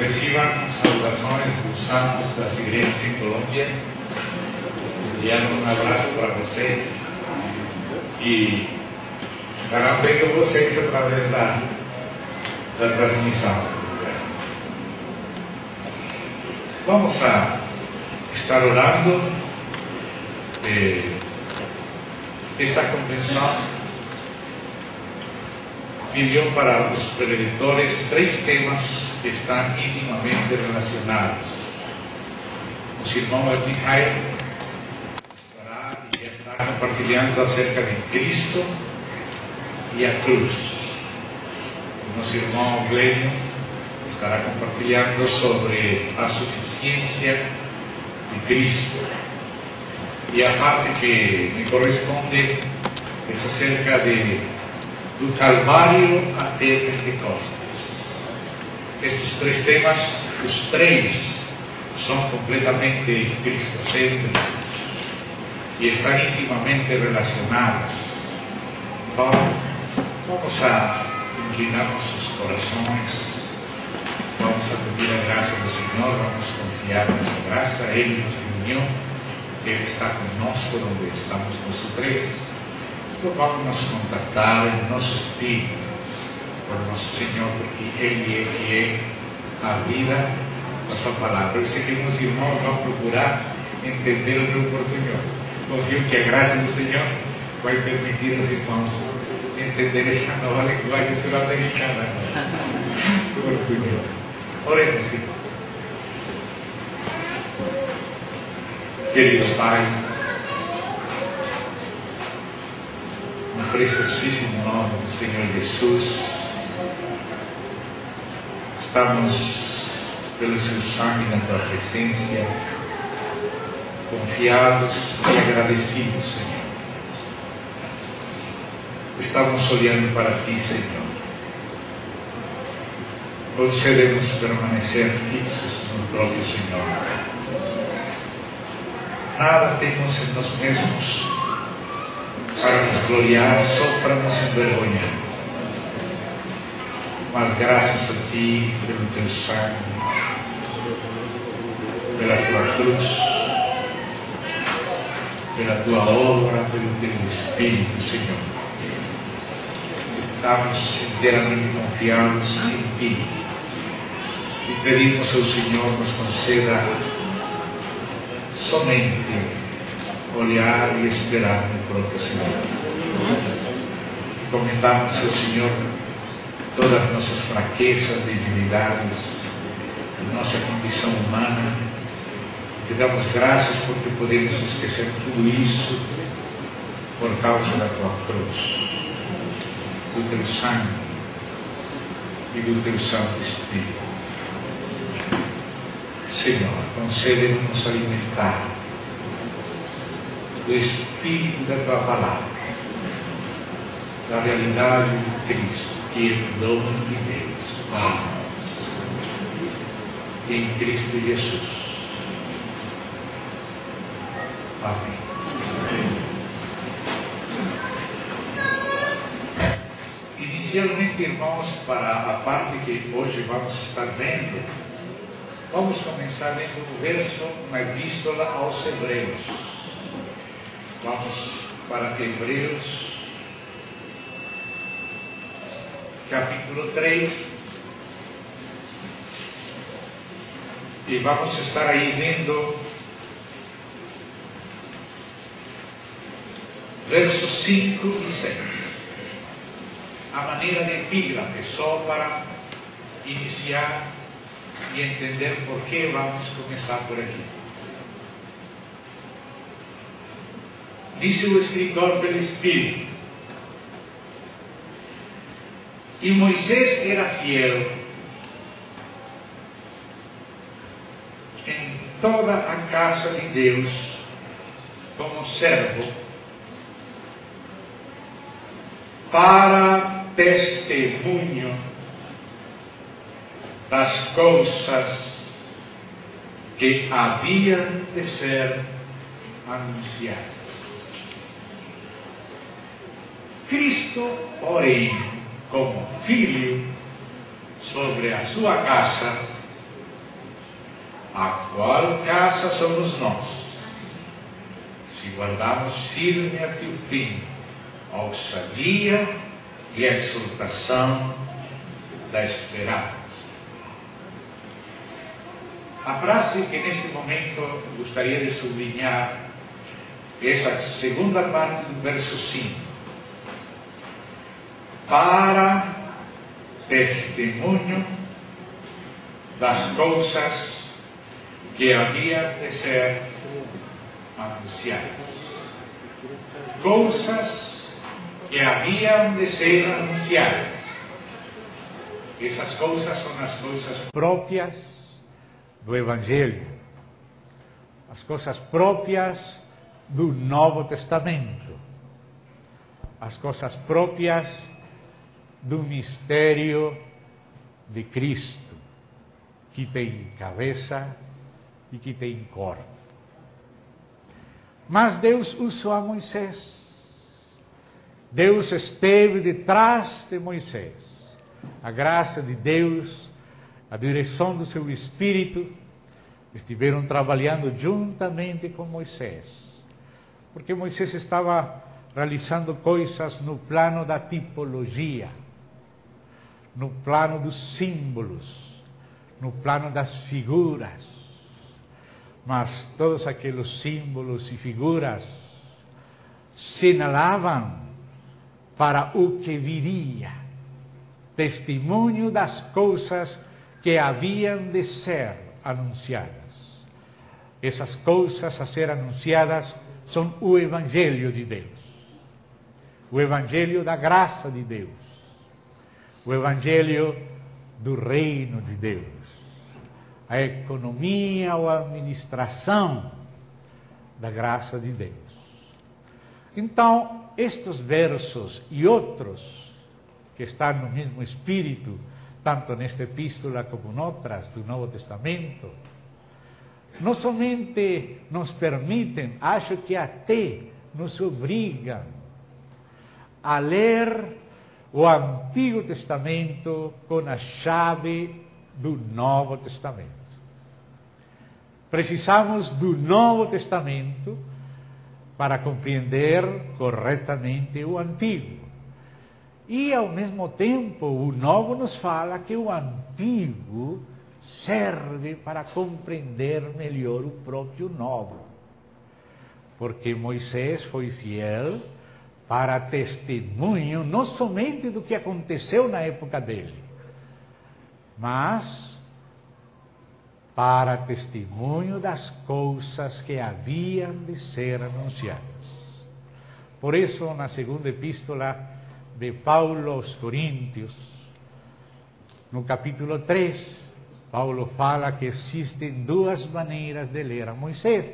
Reciban saudações dos santos das igrejas em Colômbia. Enviando um abraço para vocês e estarão vendo vocês através da transmissão. Vamos a estar orando. Esta convenção enviou para os preletores 3 temas que estão intimamente relacionados. O irmão Michael estará compartilhando acerca de Cristo e a cruz. O nosso irmão Glênio estará compartilhando sobre a suficiência de Cristo. E a parte que me corresponde é acerca do Calvário até Pentecostes. Estes 3 temas, os 3, são completamente cristocêntricos e estão intimamente relacionados. Então, vamos a inclinar nossos corações, vamos a pedir a graça do Senhor, vamos confiar nessa graça. Ele nos uniu, Ele está conosco onde estamos nós 3. Então vamos nos contactar em nosso espírito por nosso Senhor, porque Ele é que é a vida, a sua palavra. Eu sei que meus irmãos vão procurar entender o meu portunhol. Confio que a graça do Senhor vai permitir aos irmãos entender essa nova linguagem sul-americana. Portunhol. Oremos, irmãos. Querido Pai, no preciosíssimo nome do Senhor Jesus, estamos pelo Seu sangue na Tua presença, confiados e agradecidos, Senhor. Estamos olhando para Ti, Senhor. Concede-nos permanecer fixos no próprio Senhor. Nada temos em nós mesmos para nos gloriar, só para nos envergonhar. Mas graças a Ti, pelo Teu sangue, pela Tua cruz, pela Tua obra, pelo Teu Espírito, Senhor, estamos inteiramente confiados em Ti e pedimos ao Senhor nos conceda somente olhar e esperar no próprio Senhor. Comentamos ao Senhor todas as nossas fraquezas, debilidades, nossa condição humana. Te damos graças porque podemos esquecer tudo isso por causa da Tua cruz, do Teu sangue e do Teu Santo Espírito. Senhor, concede-nos nos alimentar do Espírito da Tua palavra, da realidade de Cristo, que é o dom de Deus para nós, em Cristo Jesus. Amém. Inicialmente, irmãos, para a parte que hoje vamos estar vendo, vamos começar lendo o verso na Epístola aos Hebreus. Vamos para Hebreus, capítulo 3. E vamos estar aí lendo versos 5 e 6. A maneira de epígrafe, só para iniciar e entender por que vamos começar por aqui. Disse o escritor pelo Espírito: e Moisés era fiel em toda a casa de Deus como servo para testemunho das coisas que haviam de ser anunciadas. Cristo, porém, como filho sobre a sua casa, a qual casa somos nós, se guardamos firme até o fim a ousadia e a exultação da esperança. A frase que neste momento gostaria de sublinhar é essa segunda parte do verso 5. Para testemunho das coisas que haviam de ser anunciadas. Coisas que haviam de ser anunciadas. Essas coisas são as coisas próprias do Evangelho, as coisas próprias do Novo Testamento, as coisas próprias do mistério de Cristo, que tem cabeça e que tem corpo. Mas Deus usou a Moisés. Deus esteve detrás de Moisés. A graça de Deus, a direção do seu Espírito, estiveram trabalhando juntamente com Moisés. Porque Moisés estava realizando coisas no plano da tipologia, no plano dos símbolos, no plano das figuras. Mas todos aqueles símbolos e figuras sinalavam para o que viria, testemunho das coisas que haviam de ser anunciadas. Essas coisas a ser anunciadas são o Evangelho de Deus, o Evangelho da graça de Deus, o Evangelho do reino de Deus, a economia ou a administração da graça de Deus. Então, estes versos e outros que estão no mesmo espírito, tanto nesta epístola como em outras do Novo Testamento, não somente nos permitem, acho que até nos obrigam a ler o Antigo Testamento com a chave do Novo Testamento. Precisamos do Novo Testamento para compreender corretamente o Antigo. E, ao mesmo tempo, o Novo nos fala que o Antigo serve para compreender melhor o próprio Novo. Porque Moisés foi fiel para testemunho, não somente do que aconteceu na época dele, mas para testemunho das coisas que haviam de ser anunciadas. Por isso, na segunda epístola de Paulo aos Coríntios, no capítulo 3, Paulo fala que existem duas maneiras de ler a Moisés.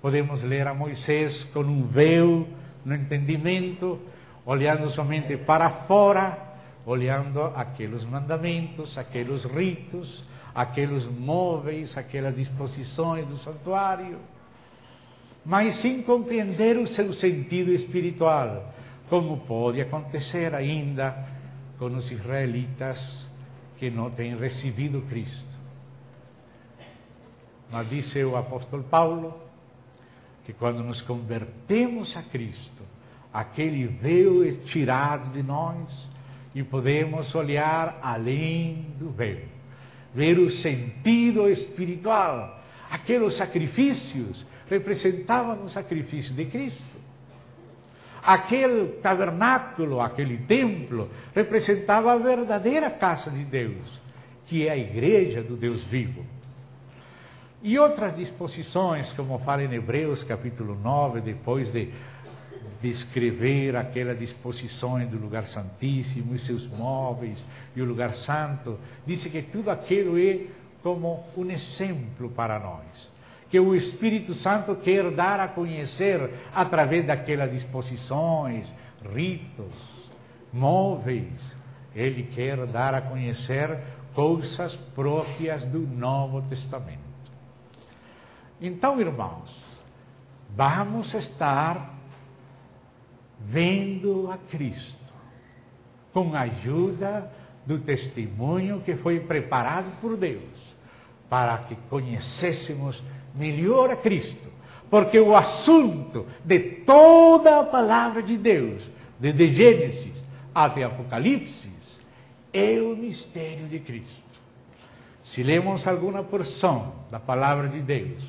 Podemos ler a Moisés com um véu no entendimento, olhando somente para fora, olhando aqueles mandamentos, aqueles ritos, aqueles móveis, aquelas disposições do santuário, mas sem compreender o seu sentido espiritual, como pode acontecer ainda com os israelitas que não têm recebido Cristo. Mas disse o apóstolo Paulo que quando nos convertemos a Cristo, aquele véu é tirado de nós e podemos olhar além do véu, ver o sentido espiritual. Aqueles sacrifícios representavam o sacrifício de Cristo. Aquele tabernáculo, aquele templo, representava a verdadeira casa de Deus, que é a igreja do Deus vivo. E outras disposições, como fala em Hebreus capítulo 9, depois de descrever aquelas disposições do lugar santíssimo e seus móveis e o lugar santo, diz que tudo aquilo é como um exemplo para nós, que o Espírito Santo quer dar a conhecer através daquelas disposições, ritos, móveis. Ele quer dar a conhecer coisas próprias do Novo Testamento. Então, irmãos, vamos estar vendo a Cristo com a ajuda do testemunho que foi preparado por Deus, para que conhecêssemos melhor a Cristo. Porque o assunto de toda a palavra de Deus, desde Gênesis até Apocalipse, é o mistério de Cristo. Se lemos alguma porção da palavra de Deus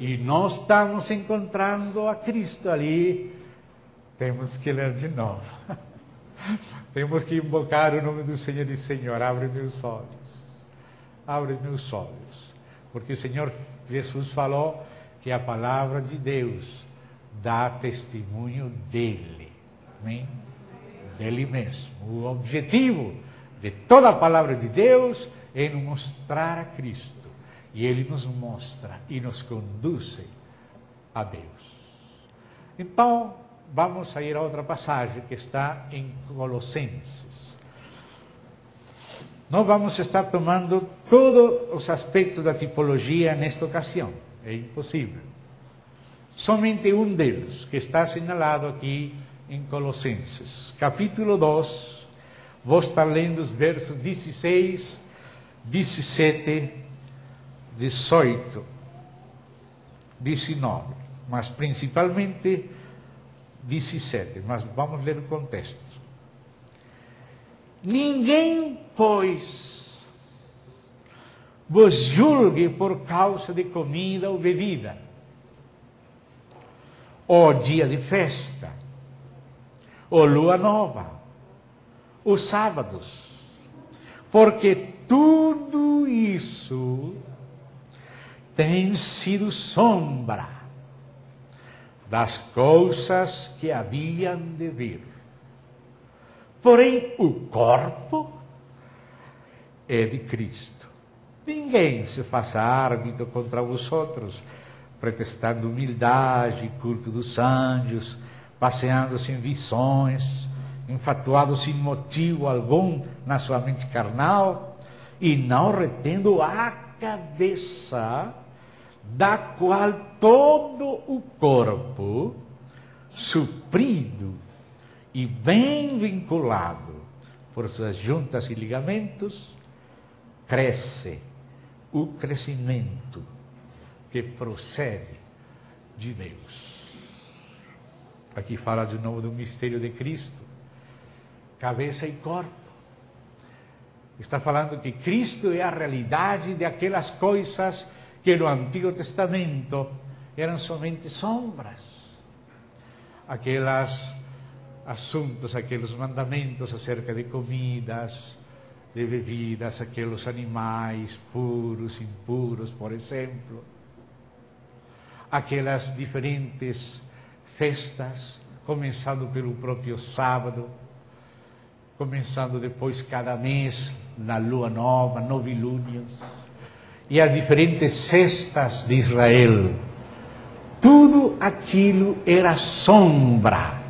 e não estamos encontrando a Cristo ali, temos que ler de novo. Temos que invocar o nome do Senhor e Senhor, abre meus olhos. Abre meus olhos. Porque o Senhor Jesus falou que a palavra de Deus dá testemunho dele. Amém? Dele mesmo. O objetivo de toda a palavra de Deus é nos mostrar a Cristo. E Ele nos mostra e nos conduz a Deus. Então, vamos a ir a outra passagem que está em Colossenses. Não vamos estar tomando todos os aspectos da tipologia nesta ocasião. É impossível. Somente um deles, que está assinalado aqui em Colossenses. Capítulo 2, vou estar lendo os versos 16, 17, 18, 19, mas principalmente 17, mas vamos ler o contexto. Ninguém, pois, vos julgue por causa de comida ou bebida, ou dia de festa, ou lua nova, os sábados, porque tudo isso tem sido sombra das coisas que haviam de vir. Porém, o corpo é de Cristo. Ninguém se faça árbitro contra vós outros, pretextando humildade, culto dos anjos, passeando-se em visões, enfatuado sem motivo algum na sua mente carnal, e não retendo a cabeça, da qual todo o corpo, suprido e bem vinculado por suas juntas e ligamentos, cresce o crescimento que procede de Deus. Aqui fala de novo do mistério de Cristo, cabeça e corpo. Está falando que Cristo é a realidade de aquelas coisas que no Antigo Testamento eram somente sombras. Aqueles assuntos, aqueles mandamentos acerca de comidas, de bebidas, aqueles animais puros, impuros, por exemplo. Aquelas diferentes festas, começando pelo próprio sábado, começando depois cada mês, na lua nova, novilúnios, e as diferentes festas de Israel. Tudo aquilo era sombra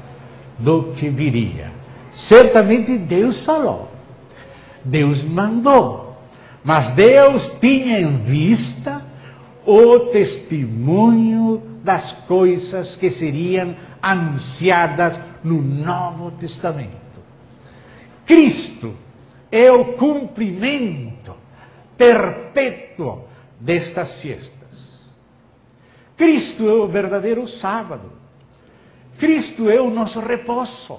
do que viria. Certamente Deus falou, Deus mandou, mas Deus tinha em vista o testemunho das coisas que seriam anunciadas no Novo Testamento. Cristo é o cumprimento perpétuo destas festas. Cristo é o verdadeiro sábado. Cristo é o nosso repouso.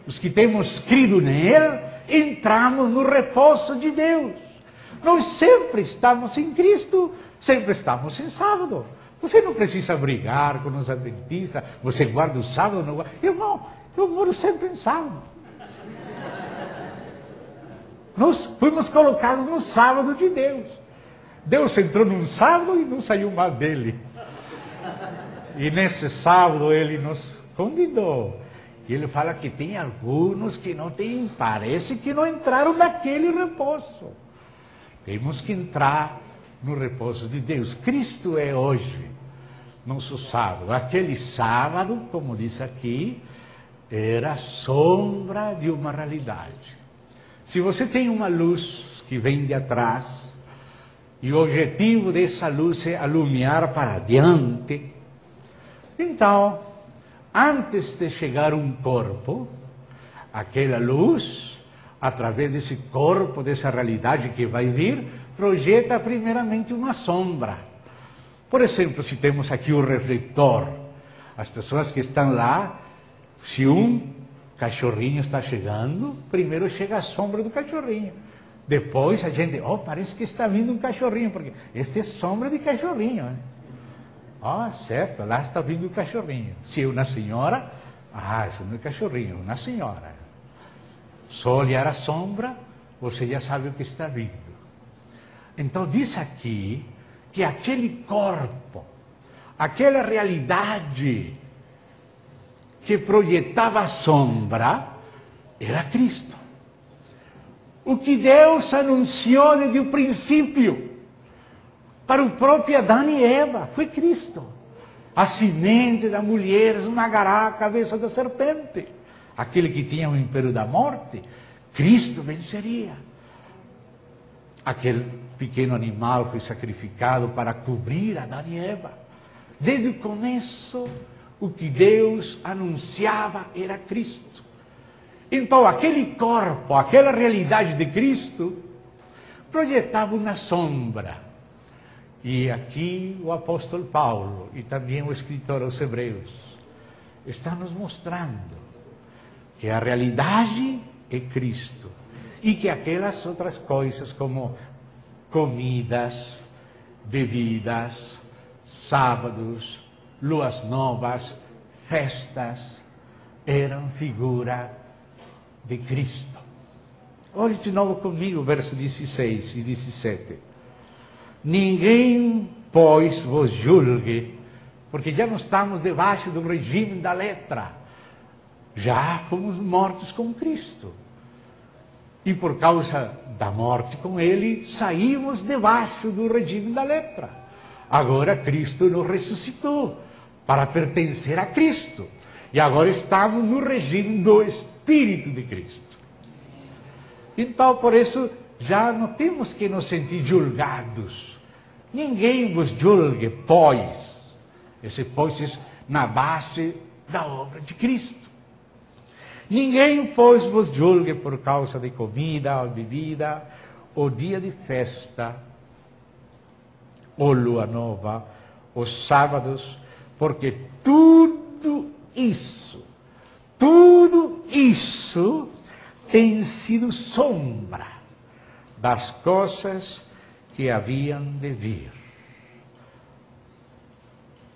Os que temos crido nele, entramos no repouso de Deus. Nós sempre estamos em Cristo, sempre estamos em sábado. Você não precisa brigar com os adventistas, você guarda o sábado, não guarda. Eu moro sempre em sábado. Nós fomos colocados no sábado de Deus. Deus entrou num sábado e não saiu mais dele. E nesse sábado ele nos convidou. E ele fala que tem alguns que não têm, parece que não entraram naquele repouso. Temos que entrar no repouso de Deus. Cristo é hoje nosso sábado. Aquele sábado, como diz aqui, era sombra de uma realidade. Se você tem uma luz que vem de atrás, e o objetivo dessa luz é alumiar para adiante, então, antes de chegar um corpo, aquela luz, através desse corpo, dessa realidade que vai vir, projeta primeiramente uma sombra. Por exemplo, se temos aqui o refletor, as pessoas que estão lá, se um cachorrinho está chegando, primeiro chega a sombra do cachorrinho. Depois a gente, parece que está vindo um cachorrinho, porque esta é sombra de cachorrinho. Né? Certo, lá está vindo um cachorrinho. Se é uma senhora, isso não é cachorrinho, é uma senhora. Só olhar a sombra, você já sabe o que está vindo. Então diz aqui que aquele corpo, aquela realidade que projetava a sombra, era Cristo. O que Deus anunciou desde o princípio para o próprio Adão e Eva foi Cristo. A semente da mulher esmagará a cabeça da serpente. Aquele que tinha o império da morte, Cristo venceria. Aquele pequeno animal foi sacrificado para cobrir Adão e Eva. Desde o começo, o que Deus anunciava era Cristo. Então, aquele corpo, aquela realidade de Cristo, projetava uma sombra. E aqui o apóstolo Paulo, e também o escritor aos Hebreus, está nos mostrando que a realidade é Cristo. E que aquelas outras coisas como comidas, bebidas, sábados, luas novas, festas, eram figura de Cristo. Olhe de novo comigo, verso 16 e 17. Ninguém, pois, vos julgue, porque já não estamos debaixo do regime da letra. Já fomos mortos com Cristo. E por causa da morte com Ele, saímos debaixo do regime da letra. Agora Cristo nos ressuscitou para pertencer a Cristo. E agora estamos no regime do Espírito de Cristo. Então, por isso, já não temos que nos sentir julgados. Ninguém vos julgue, pois. Esse pois é na base da obra de Cristo. Ninguém, pois, vos julgue por causa de comida ou bebida, ou dia de festa, ou lua nova, ou sábados, porque tudo isso tem sido sombra das coisas que haviam de vir.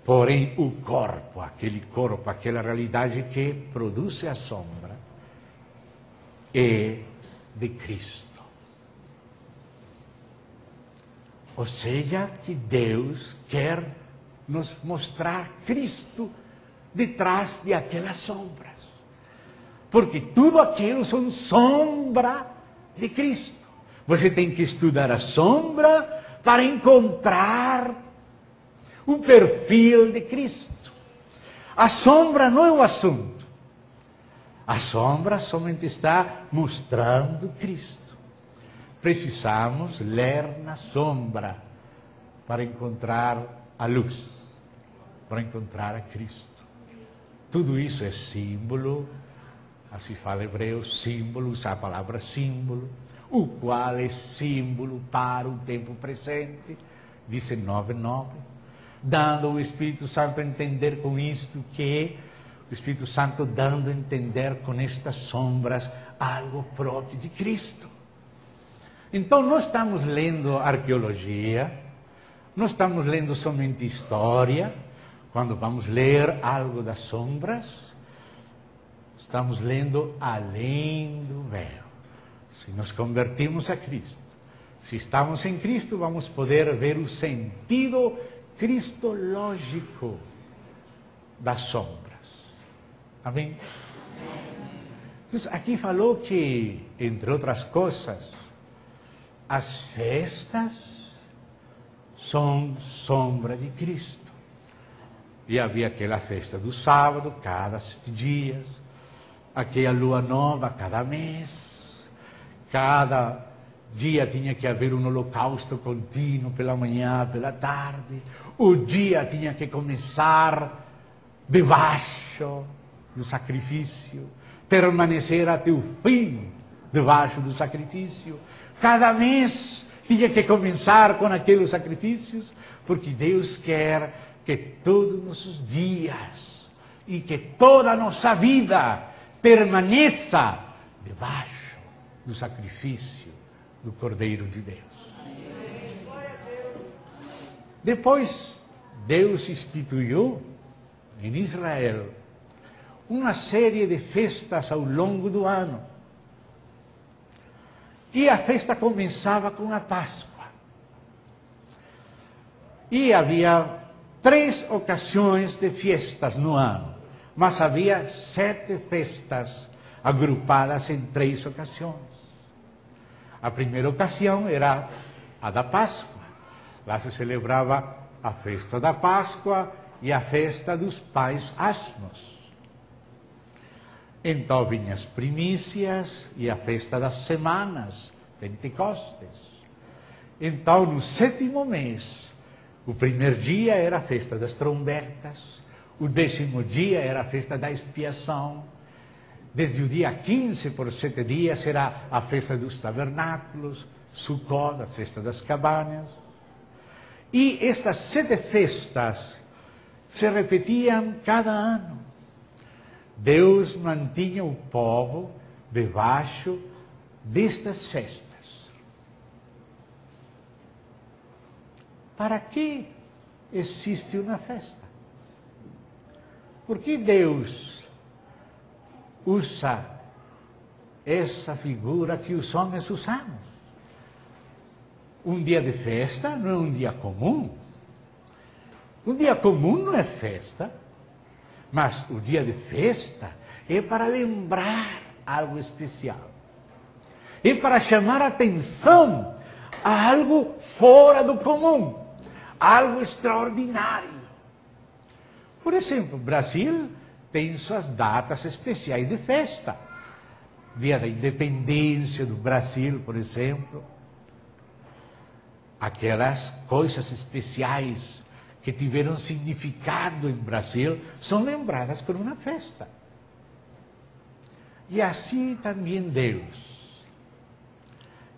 Porém, o corpo, aquela realidade que produz a sombra, é de Cristo. Ou seja, que Deus quer nos mostrar Cristo detrás de aquelas sombras. Porque tudo aquilo são sombra de Cristo. Você tem que estudar a sombra para encontrar o perfil de Cristo. A sombra não é o assunto. A sombra somente está mostrando Cristo. Precisamos ler na sombra para encontrar a luz, para encontrar a Cristo. Tudo isso é símbolo, assim fala hebreu, símbolo, usa a palavra símbolo, o qual é símbolo para o tempo presente, 19:9. Dando o Espírito Santo a entender com isto que o Espírito Santo dando a entender com estas sombras algo próprio de Cristo. Então, não estamos lendo arqueologia, não estamos lendo somente história. Quando vamos ler algo das sombras, estamos lendo além do véu. Se nos convertimos a Cristo, se estamos em Cristo, vamos poder ver o sentido cristológico das sombras. Amém? Então, aqui falou que, entre outras coisas, as festas são sombra de Cristo. E havia aquela festa do sábado, cada 7 dias, aquela lua nova, cada mês, cada dia tinha que haver um holocausto contínuo, pela manhã, pela tarde. O dia tinha que começar debaixo do sacrifício, permanecer até o fim debaixo do sacrifício. Cada mês Tinha que começar com aqueles sacrifícios, porque Deus quer que todos os nossos dias e que toda a nossa vida permaneça debaixo do sacrifício do Cordeiro de Deus. Depois, Deus instituiu em Israel uma série de festas ao longo do ano. E a festa começava com a Páscoa. E havia 3 ocasiões de festas no ano, mas havia 7 festas agrupadas em 3 ocasiões. A primeira ocasião era a da Páscoa. Lá se celebrava a festa da Páscoa e a festa dos pães asmos. Então vinham as primícias e a festa das semanas, Pentecostes. Então, no 7º mês, o primeiro dia era a festa das trombetas, o 10º dia era a festa da expiação, desde o dia 15 por 7 dias era a festa dos tabernáculos, Sukkot, a festa das cabanas. E estas 7 festas se repetiam cada ano. Deus mantinha o povo debaixo destas festas. Para que existe uma festa? Por que Deus usa essa figura que os homens usamos? Um dia de festa não é um dia comum. Um dia comum não é festa. Mas o dia de festa é para lembrar algo especial. É para chamar a atenção a algo fora do comum, algo extraordinário. Por exemplo, o Brasil tem suas datas especiais de festa. Dia da Independência do Brasil, por exemplo. Aquelas coisas especiais que tiveram significado em Brasil, são lembradas por uma festa. E assim também Deus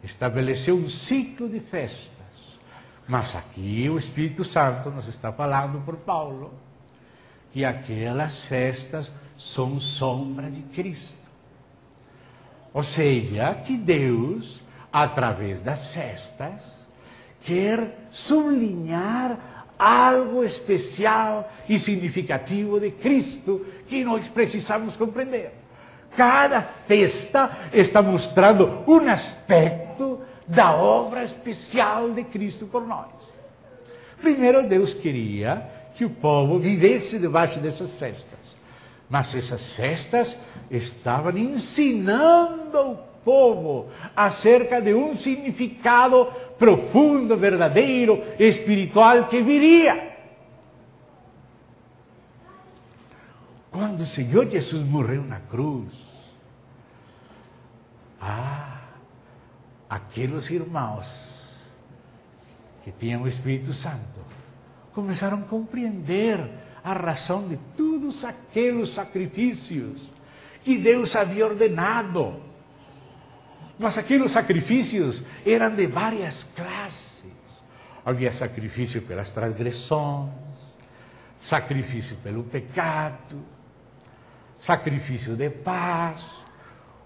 estabeleceu um ciclo de festas. Mas aqui o Espírito Santo nos está falando por Paulo que aquelas festas são sombra de Cristo. Ou seja, que Deus, através das festas, quer sublinhar algo especial e significativo de Cristo que nós precisamos compreender. Cada festa está mostrando um aspecto da obra especial de Cristo por nós. Primeiro, Deus queria que o povo vivesse debaixo dessas festas. Mas essas festas estavam ensinando o povo acerca de um significado profundo, verdadeiro, espiritual que viria. Quando o Senhor Jesus morreu na cruz, aqueles irmãos que tinham o Espírito Santo começaram a compreender a razão de todos aqueles sacrifícios que Deus havia ordenado. Mas aqueles sacrifícios eram de várias classes. Havia sacrifício pelas transgressões, sacrifício pelo pecado, sacrifício de paz,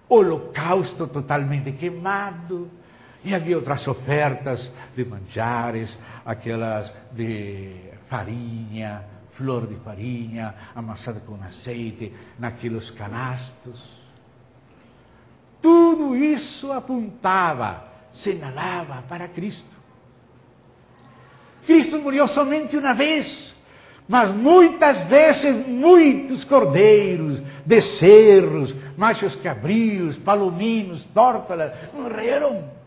holocausto totalmente queimado, e havia outras ofertas de manjares, aquelas de farinha, flor de farinha, amassada com azeite, naqueles canastos. Tudo isso apontava, sinalava para Cristo. Cristo morreu somente uma vez, mas muitas vezes muitos cordeiros, becerros, machos cabrios, palominos, tórtolas, morreram.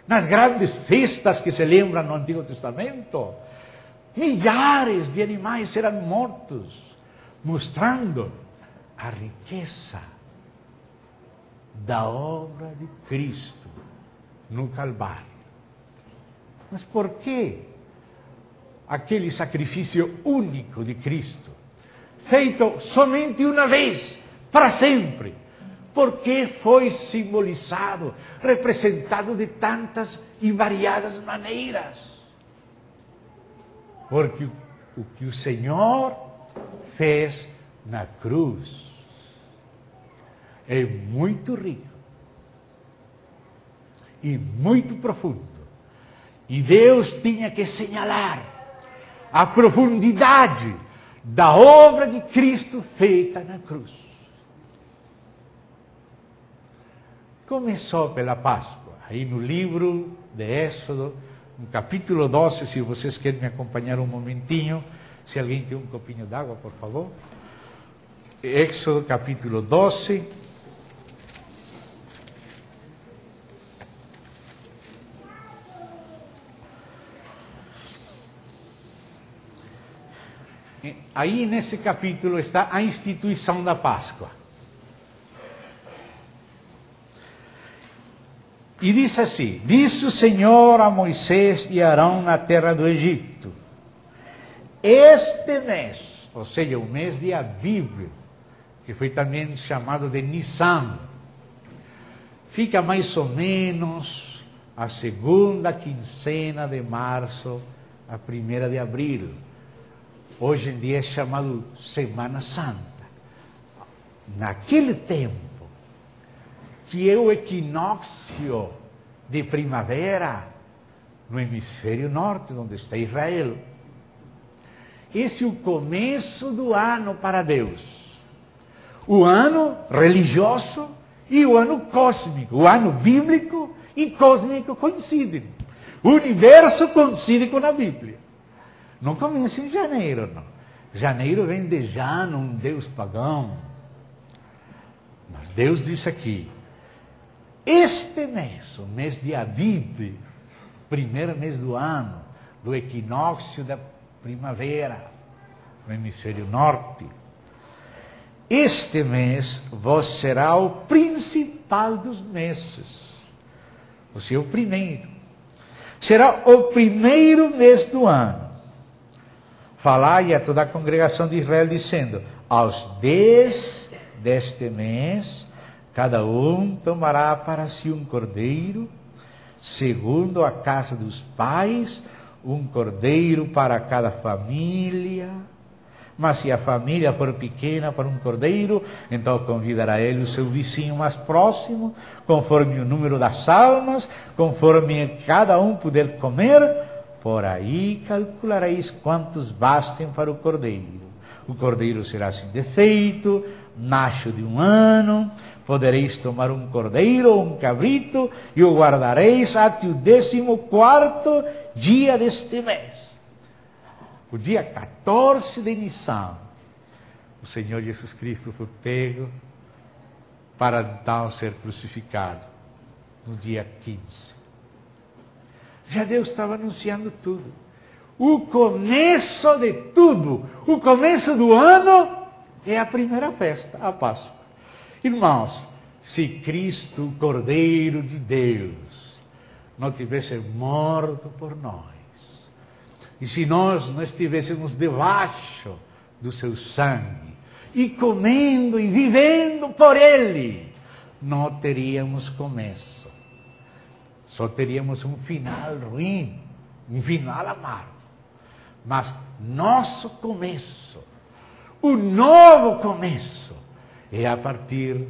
Nas grandes festas que se lembram no Antigo Testamento, milhares de animais eram mortos, mostrando a riqueza da obra de Cristo no Calvário. Mas por que aquele sacrifício único de Cristo, feito somente uma vez, para sempre? Porque foi simbolizado, representado de tantas e variadas maneiras. Porque o que o Senhor fez na cruz é muito rico e muito profundo. E Deus tinha que señalar a profundidade da obra de Cristo feita na cruz. Começou pela Páscoa, aí no livro de Êxodo, no capítulo 12, se vocês querem me acompanhar um momentinho, se alguém tem um copinho d'água, por favor. Êxodo capítulo 12. Aí nesse capítulo está a instituição da Páscoa. E diz assim: disse o Senhor a Moisés e Arão na terra do Egito: este mês, ou seja, o mês de Abib, que foi também chamado de Nissan, fica mais ou menos a segunda quinzena de março, a 1ª de abril. Hoje em dia é chamado Semana Santa. Naquele tempo, que é o equinócio de primavera no hemisfério norte, onde está Israel. Esse é o começo do ano para Deus. O ano religioso e o ano cósmico. O ano bíblico e cósmico coincidem. O universo coincide com a Bíblia. Não começa em janeiro, não. Janeiro vem de Jano, um deus pagão. Mas Deus disse aqui: este mês, o mês de Abib, primeiro mês do ano, do equinócio da primavera, no hemisfério norte, este mês vos será o principal dos meses. Ou seja, o primeiro. Será o primeiro mês do ano. Falai a toda a congregação de Israel, dizendo: aos 10 deste mês, cada um tomará para si um cordeiro, segundo a casa dos pais, um cordeiro para cada família. Mas se a família for pequena para um cordeiro, então convidará ele o seu vizinho mais próximo, conforme o número das almas, conforme cada um puder comer. Por aí calculareis quantos bastem para o cordeiro. O cordeiro será sem defeito, macho de 1 ano. Podereis tomar um cordeiro ou um cabrito e o guardareis até o 14º dia deste mês. O dia 14 de Nissan, o Senhor Jesus Cristo foi pego para então ser crucificado no dia 15. Já Deus estava anunciando tudo. O começo de tudo, o começo do ano é a primeira festa, a Páscoa. Irmãos, se Cristo, o Cordeiro de Deus, não tivesse morto por nós, e se nós não estivéssemos debaixo do seu sangue, e comendo e vivendo por Ele, não teríamos começo. Só teríamos um final ruim, um final amargo. Mas nosso começo, o novo começo, é a partir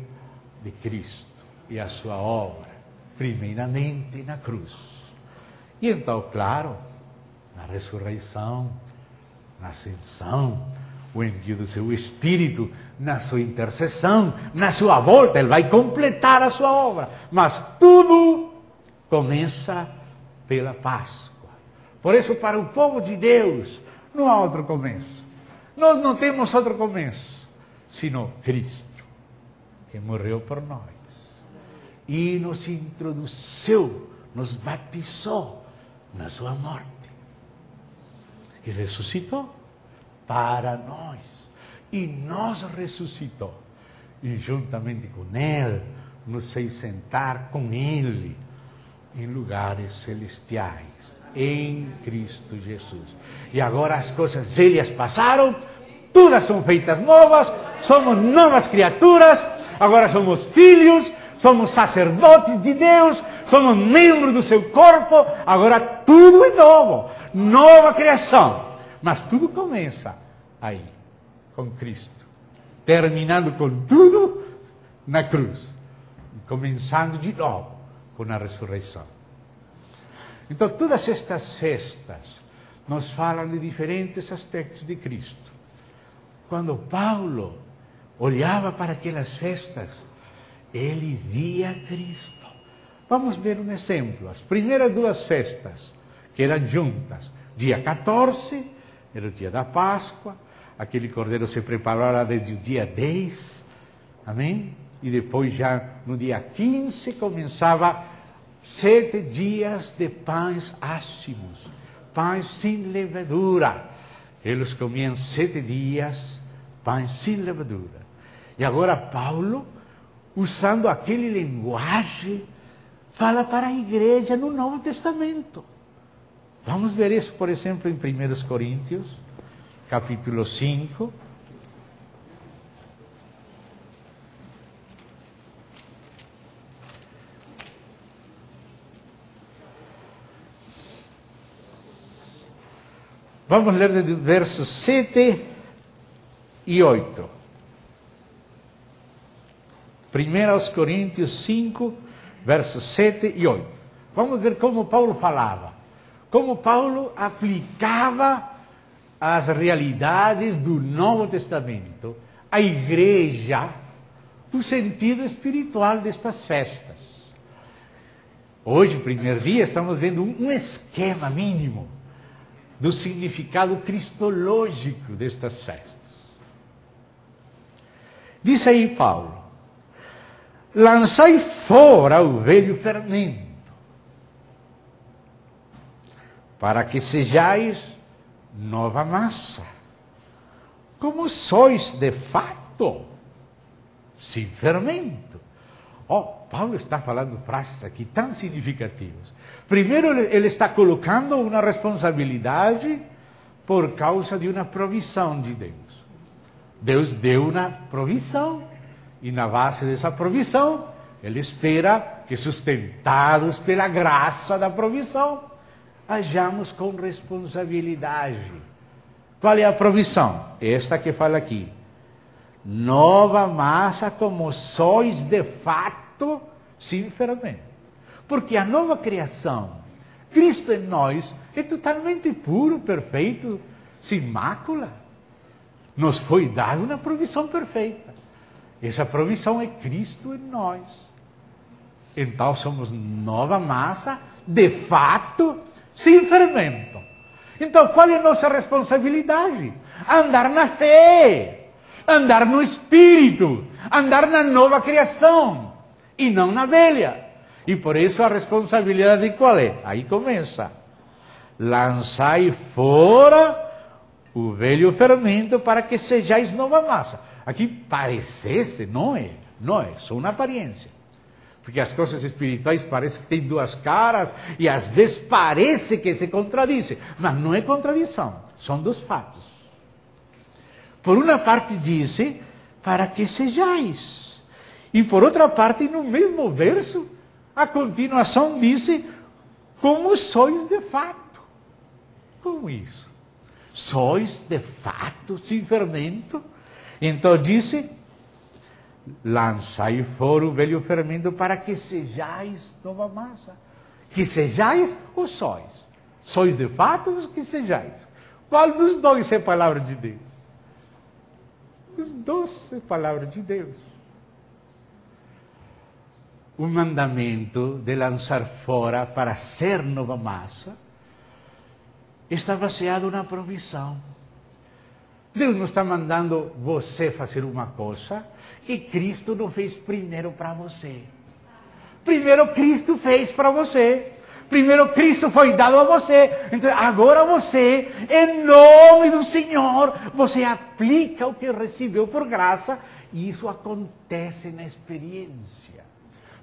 de Cristo e a sua obra, primeiramente na cruz. E então, claro, na ressurreição, na ascensão, o envio do seu Espírito, na sua intercessão, na sua volta, Ele vai completar a sua obra. Mas tudo começa pela Páscoa. Por isso, para o povo de Deus, não há outro começo. Nós não temos outro começo, senão Cristo, que morreu por nós. E nos introduziu, nos batizou na sua morte. E ressuscitou para nós. E nos ressuscitou. E juntamente com Ele, nos fez sentar com Ele em lugares celestiais, em Cristo Jesus. E agora as coisas velhas passaram, todas são feitas novas, somos novas criaturas, agora somos filhos, somos sacerdotes de Deus, somos membros do seu corpo, agora tudo é novo, nova criação. Mas tudo começa aí, com Cristo, terminando com tudo na cruz, e começando de novo com a ressurreição. Então, todas estas festas nos falam de diferentes aspectos de Cristo. Quando Paulo olhava para aquelas festas, ele via Cristo. Vamos ver um exemplo. As primeiras duas festas, que eram juntas, dia 14, era o dia da Páscoa, aquele cordeiro se preparava desde o dia 10, amém? E depois já no dia 15 começava 7 dias de pães ácimos, pães sem levadura. Eles comiam 7 dias pães sem levadura. E agora Paulo, usando aquele linguagem, fala para a igreja no Novo Testamento. Vamos ver isso, por exemplo, em 1 Coríntios, capítulo 5. Vamos ler de versos 7 e 8. 1 Coríntios 5, versos 7 e 8. Vamos ver como Paulo falava, como Paulo aplicava as realidades do Novo Testamento à igreja, o sentido espiritual destas festas. Hoje, primeiro dia, estamos vendo um esquema mínimo do significado cristológico destas festas. Diz aí Paulo: lançai fora o velho fermento, para que sejais nova massa, como sois de fato, sem fermento. Paulo está falando frases aqui tão significativas. Primeiro, ele está colocando uma responsabilidade por causa de uma provisão de Deus. Deus deu uma provisão, e na base dessa provisão, ele espera que, sustentados pela graça da provisão, hajamos com responsabilidade. Qual é a provisão? Esta que fala aqui: nova massa, como sois de fato, sem fermento. Porque a nova criação, Cristo em nós, é totalmente puro, perfeito, sem mácula. Nos foi dada uma provisão perfeita. Essa provisão é Cristo em nós. Então somos nova massa, de fato, sem fermento. Então qual é a nossa responsabilidade? Andar na fé, andar no Espírito, andar na nova criação, e não na velha. E por isso a responsabilidade qual é? Aí começa: lançai fora o velho fermento, para que sejais nova massa. Aqui parecesse, não é, só uma aparência. Porque as coisas espirituais parecem que têm duas caras, e às vezes parece que se contradizem, mas não é contradição, são dois fatos. Por uma parte diz, para que sejais. E por outra parte, no mesmo verso, a continuação diz, como sois de fato. Como isso? Sois de fato sem fermento? Então disse: lançai fora o velho fermento, para que sejais nova massa. Que sejais ou sois? Sois de fato ou que sejais? Qual dos dois é a palavra de Deus? Os dois é a palavra de Deus. O mandamento de lançar fora para ser nova massa está baseado na provisão. Deus não está mandando você fazer uma coisa que Cristo não fez primeiro para você. Primeiro Cristo fez para você. Primeiro Cristo foi dado a você. Então agora você, em nome do Senhor, você aplica o que recebeu por graça, e isso acontece na experiência.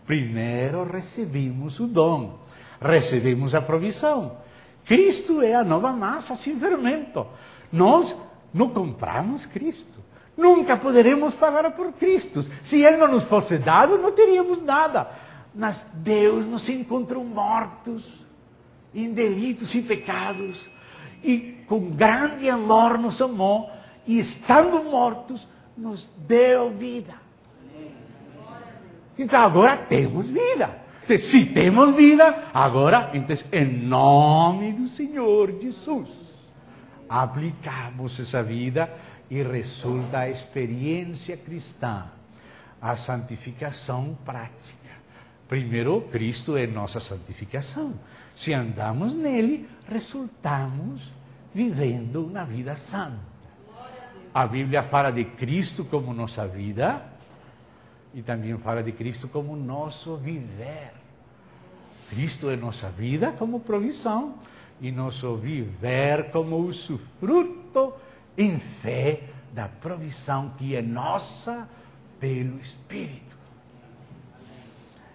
Primeiro recebemos o dom, recebemos a provisão. Cristo é a nova massa sem fermento. Nós não compramos Cristo, Nunca poderemos pagar por Cristo. Se Ele não nos fosse dado, não teríamos nada. Mas Deus nos encontrou mortos em delitos e pecados. E com grande amor nos amou. E estando mortos, nos deu vida. Então agora temos vida. Se temos vida, agora, então, em nome do Senhor Jesus, aplicamos essa vida e resulta a experiência cristã, a santificação prática. Primeiro, Cristo é nossa santificação. Se andamos nele, resultamos vivendo uma vida santa. A Bíblia fala de Cristo como nossa vida e também fala de Cristo como nosso viver. Cristo é nossa vida como provisão e nosso viver como usufruto em fé da provisão que é nossa pelo Espírito.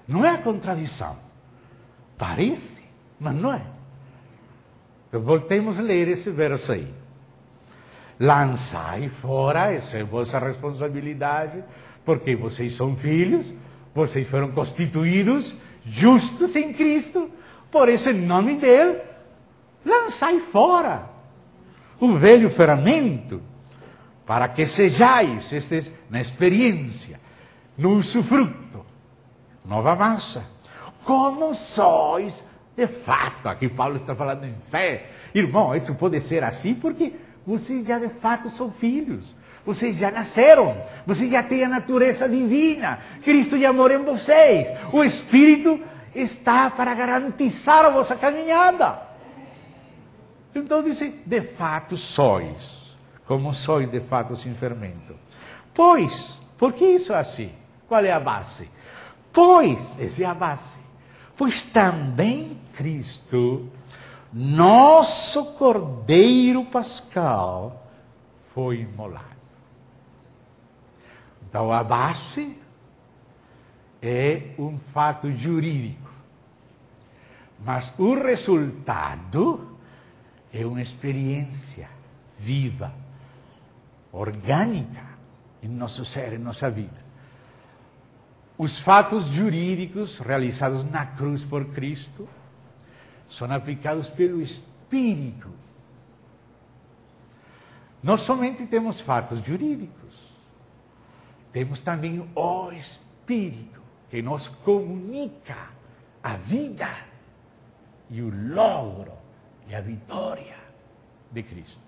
Não é a contradição. Parece, mas não é. Então, voltemos a ler esse verso aí. Lançai fora, essa é vossa responsabilidade, porque vocês são filhos, vocês foram constituídos justos em Cristo, por isso, em nome dele, lançai fora o velho ferramento, para que sejais, estes, na experiência, no usufruto, nova massa, como sois de fato. Aqui Paulo está falando em fé. Irmão, isso pode ser assim porque vocês já de fato são filhos. Vocês já nasceram, vocês já têm a natureza divina, Cristo já mora em vocês, o Espírito está para garantizar a vossa caminhada. Então diz, de fato sois, como sois de fato sem fermento. Pois, por que isso é assim? Qual é a base? Pois, essa é a base, pois também Cristo, nosso Cordeiro Pascal, foi imolado. Então, a base é um fato jurídico. Mas o resultado é uma experiência viva, orgânica, em nosso ser, em nossa vida. Os fatos jurídicos realizados na cruz por Cristo são aplicados pelo Espírito. Nós somente temos fatos jurídicos. Temos também o Espírito, que nos comunica a vida e o logro e a vitória de Cristo.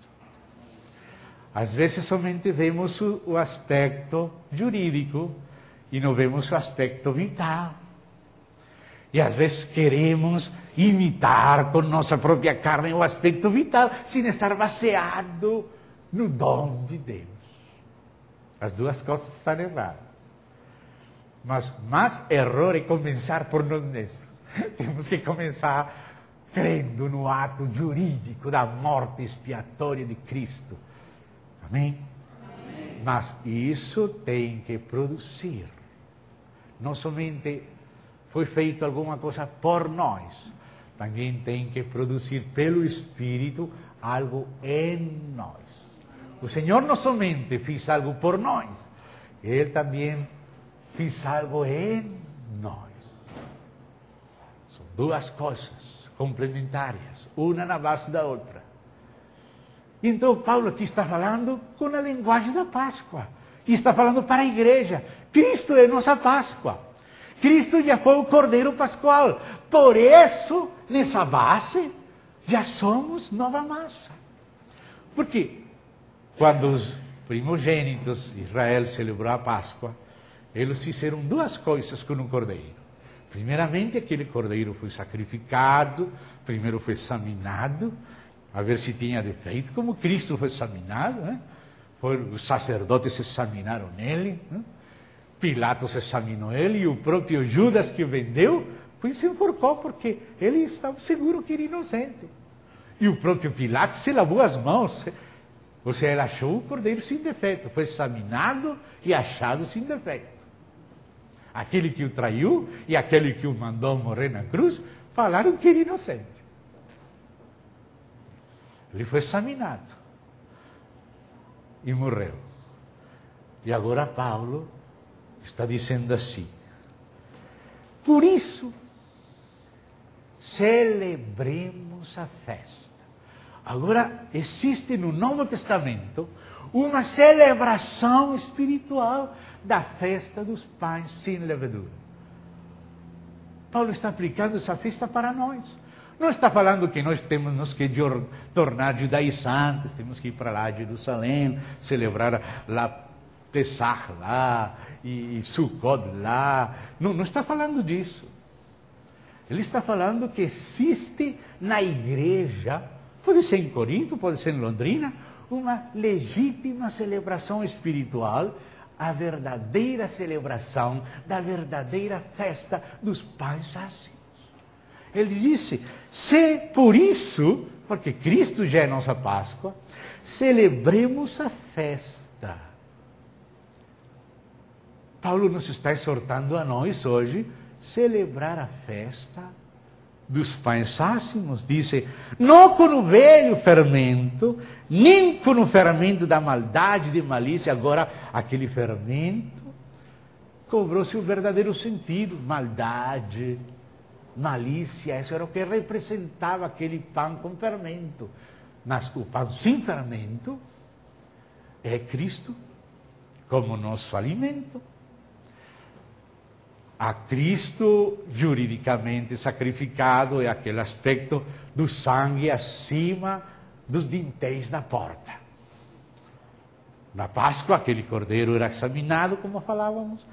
Às vezes somente vemos o aspecto jurídico e não vemos o aspecto vital. E às vezes queremos imitar com nossa própria carne o aspecto vital, sem estar baseado no dom de Deus. As duas coisas estão erradas. Mas mais erro é começar por nós mesmos. Temos que começar crendo no ato jurídico da morte expiatória de Cristo. Amém? Amém. Mas isso tem que produzir. Não somente foi feito alguma coisa por nós, também tem que produzir pelo Espírito algo em nós. O Senhor não somente fez algo por nós, Ele também fez algo em nós. São duas coisas complementares, uma na base da outra. Então Paulo aqui está falando com a linguagem da Páscoa. E está falando para a igreja. Cristo é nossa Páscoa. Cristo já foi o Cordeiro Pascual. Por isso, nessa base, já somos nova massa. Por quê? Quando os primogênitos de Israel celebrou a Páscoa, eles fizeram duas coisas com um cordeiro. Primeiramente, aquele cordeiro foi sacrificado, primeiro foi examinado, a ver se tinha defeito, como Cristo foi examinado, né? Os sacerdotes examinaram ele, né? Pilatos examinou ele, e o próprio Judas que o vendeu, se enforcou porque ele estava seguro que era inocente. E o próprio Pilatos se lavou as mãos. Ou seja, ele achou o cordeiro sem defeito, foi examinado e achado sem defeito. Aquele que o traiu e aquele que o mandou morrer na cruz, falaram que era inocente. Ele foi examinado e morreu. E agora Paulo está dizendo assim: por isso, celebremos a festa. Agora, existe no Novo Testamento uma celebração espiritual da festa dos pães sem levedura. Paulo está aplicando essa festa para nós. Não está falando que nós temos que tornar judaizantes, temos que ir para lá a Jerusalém, celebrar lá Pesach lá, e Sukkot lá. Não está falando disso. Ele está falando que existe na igreja, pode ser em Corinto, pode ser em Londrina, uma legítima celebração espiritual, a verdadeira celebração da verdadeira festa dos pães ácimos. Ele disse, se por isso, porque Cristo já é nossa Páscoa, celebremos a festa. Paulo nos está exortando a nós hoje celebrar a festa dos pães ácimos. Diz, não com o velho fermento, nem com o fermento da maldade, de malícia. Agora, aquele fermento cobrou seu verdadeiro sentido. Maldade, malícia, isso era o que representava aquele pão com fermento. Mas o pão sem fermento é Cristo como nosso alimento. A Cristo juridicamente sacrificado é aquele aspecto do sangue acima dos dintéis da porta. Na Páscoa, aquele cordeiro era examinado, como falávamos,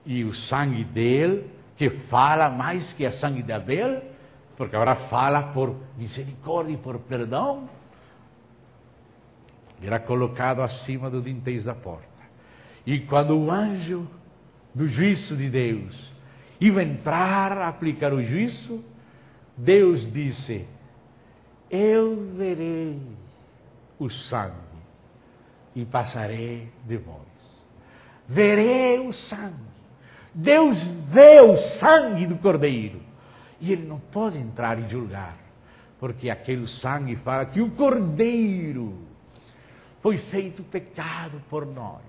e o sangue dele, que fala mais que a sangue de Abel, porque agora fala por misericórdia e por perdão, era colocado acima dos dintéis da porta. E quando o anjo do juízo de Deus ia entrar a aplicar o juízo, Deus disse, eu verei o sangue e passarei de vós. Verei o sangue. Deus vê o sangue do cordeiro. E ele não pode entrar e julgar, porque aquele sangue fala que o cordeiro foi feito pecado por nós.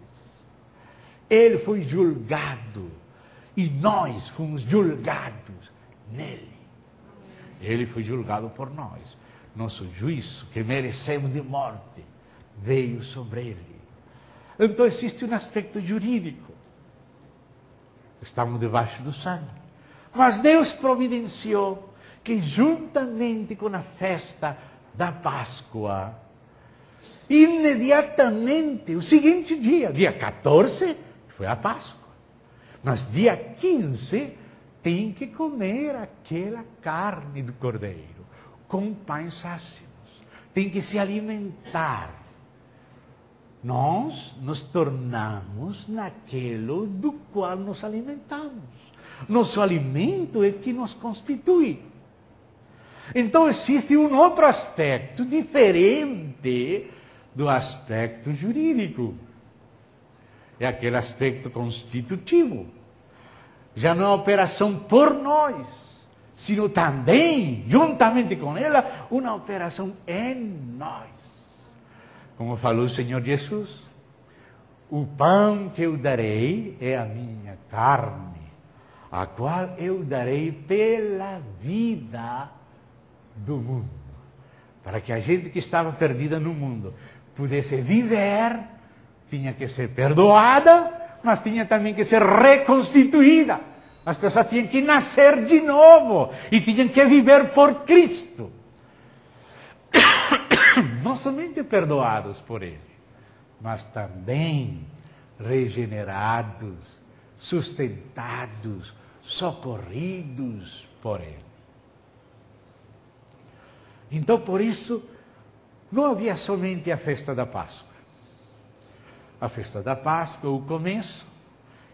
Ele foi julgado. E nós fomos julgados nele. Ele foi julgado por nós. Nosso juízo, que merecemos de morte, veio sobre ele. Então existe um aspecto jurídico. Estamos debaixo do sangue. Mas Deus providenciou que juntamente com a festa da Páscoa, imediatamente, o seguinte dia 14, foi a Páscoa. Mas dia 15 tem que comer aquela carne do cordeiro com pães ácimos. Tem que se alimentar. Nós nos tornamos naquilo do qual nos alimentamos. Nosso alimento é que nos constitui. Então existe um outro aspecto diferente do aspecto jurídico. É aquele aspecto constitutivo. Já não é uma operação por nós, sino também, juntamente com ela, uma operação em nós. Como falou o Senhor Jesus, o pão que eu darei é a minha carne, a qual eu darei pela vida do mundo. Para que a gente que estava perdida no mundo pudesse viver, tinha que ser perdoada, mas tinha também que ser reconstituída. As pessoas tinham que nascer de novo e tinham que viver por Cristo. Não somente perdoados por Ele, mas também regenerados, sustentados, socorridos por Ele. Então, por isso, não havia somente a festa da Páscoa. A festa da Páscoa, o começo,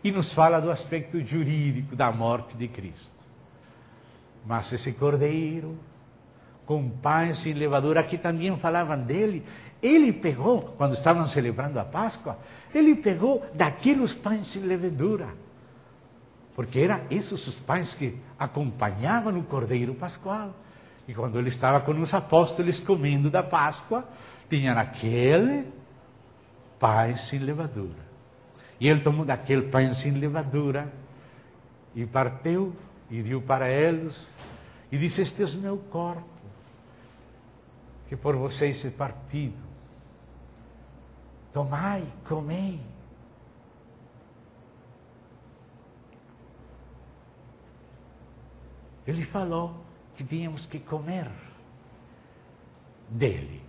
e nos fala do aspecto jurídico da morte de Cristo. Mas esse cordeiro, com pães sem levadura, aqui também falavam dele, ele pegou, quando estavam celebrando a Páscoa, ele pegou daqueles pães sem levedura. Porque eram esses os pães que acompanhavam o cordeiro pascual. E quando ele estava com os apóstolos comendo da Páscoa, tinha aquele pães sem levadura. E ele tomou daquele pão sem levadura, e partiu, e deu para eles, e disse: este é o meu corpo, que por vocês é partido. Tomai, comei. Ele falou que tínhamos que comer dele.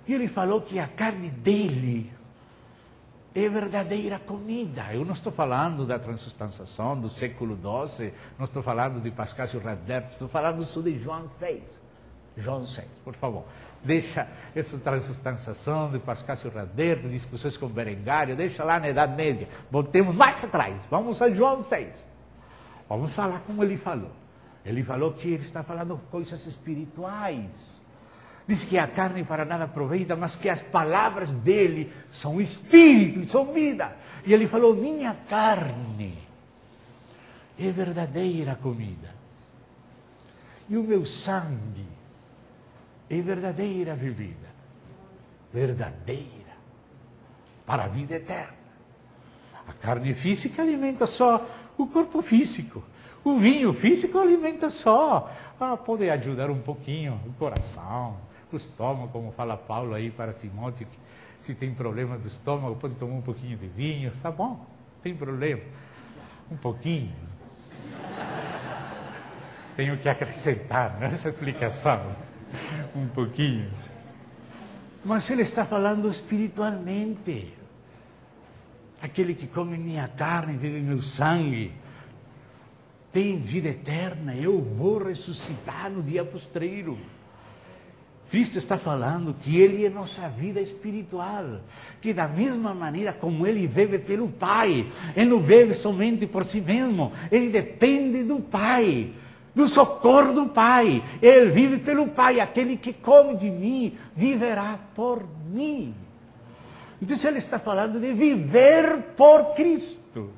E ele falou que a carne dele é verdadeira comida. Eu não estou falando da transubstanciação do século XII, não estou falando de Pascasio Radberto, estou falando só de João 6. João 6, por favor. Deixa essa transubstanciação de Pascasio Radberto, discussões com Berengário, deixa lá na Idade Média. Voltemos mais atrás, vamos a João 6. Vamos falar como ele falou. Ele falou que ele está falando coisas espirituais. Diz que a carne para nada aproveita, mas que as palavras dele são espírito e são vida. E ele falou: minha carne é verdadeira comida. E o meu sangue é verdadeira bebida. Verdadeira. Para a vida eterna. A carne física alimenta só o corpo físico. O vinho físico alimenta só. Pode ajudar um pouquinho o coração, o estômago, como fala Paulo aí para Timóteo, que se tem problema do estômago, pode tomar um pouquinho de vinho, está bom, não tem problema. Um pouquinho. Tenho que acrescentar nessa explicação. Um pouquinho. Mas ele está falando espiritualmente. Aquele que come minha carne, vive meu sangue, tem vida eterna, eu vou ressuscitar no dia postreiro. Cristo está falando que Ele é nossa vida espiritual, que da mesma maneira como Ele vive pelo Pai, Ele não vive somente por si mesmo, Ele depende do Pai, do socorro do Pai, Ele vive pelo Pai, aquele que come de mim, viverá por mim. Então Ele está falando de viver por Cristo.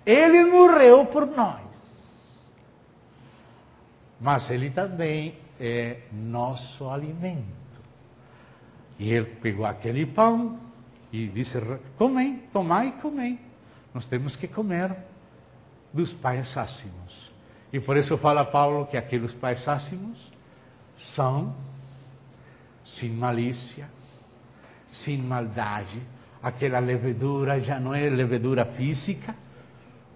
Ele morreu por nós. Mas Ele também é nosso alimento. E Ele pegou aquele pão e disse: comei, tomai e comei. Nós temos que comer dos pães sácimos. E por isso fala Paulo que aqueles pães sácimos são sem malícia, sem maldade. Aquela levedura já não é levedura física,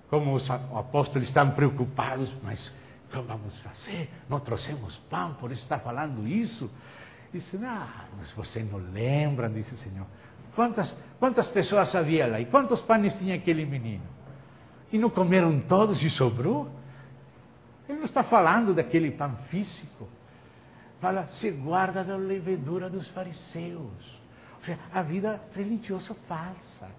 como os apóstolos estão preocupados, mas como vamos fazer? Não trouxemos pão, por isso está falando isso. Disse: mas você não lembra, disse o Senhor. Quantas pessoas havia lá? E quantos pães tinha aquele menino? E não comeram todos e sobrou? Ele não está falando daquele pão físico. Fala: se guarda da levedura dos fariseus. Ou seja, a vida religiosa falsa,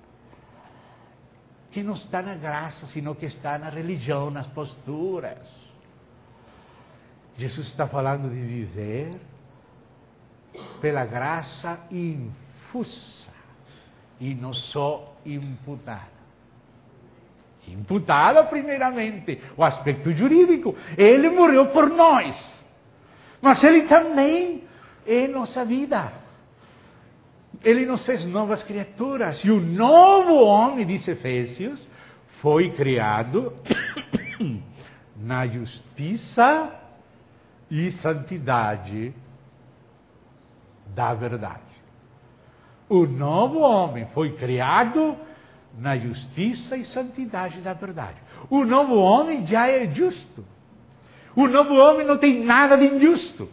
que não está na graça, sino que está na religião, nas posturas. Jesus está falando de viver pela graça infusa e não só imputada. Imputada primeiramente, o aspecto jurídico. Ele morreu por nós, mas Ele também é nossa vida. Ele nos fez novas criaturas. E o novo homem, diz Efésios, foi criado na justiça e santidade da verdade. O novo homem foi criado na justiça e santidade da verdade. O novo homem já é justo. O novo homem não tem nada de injusto.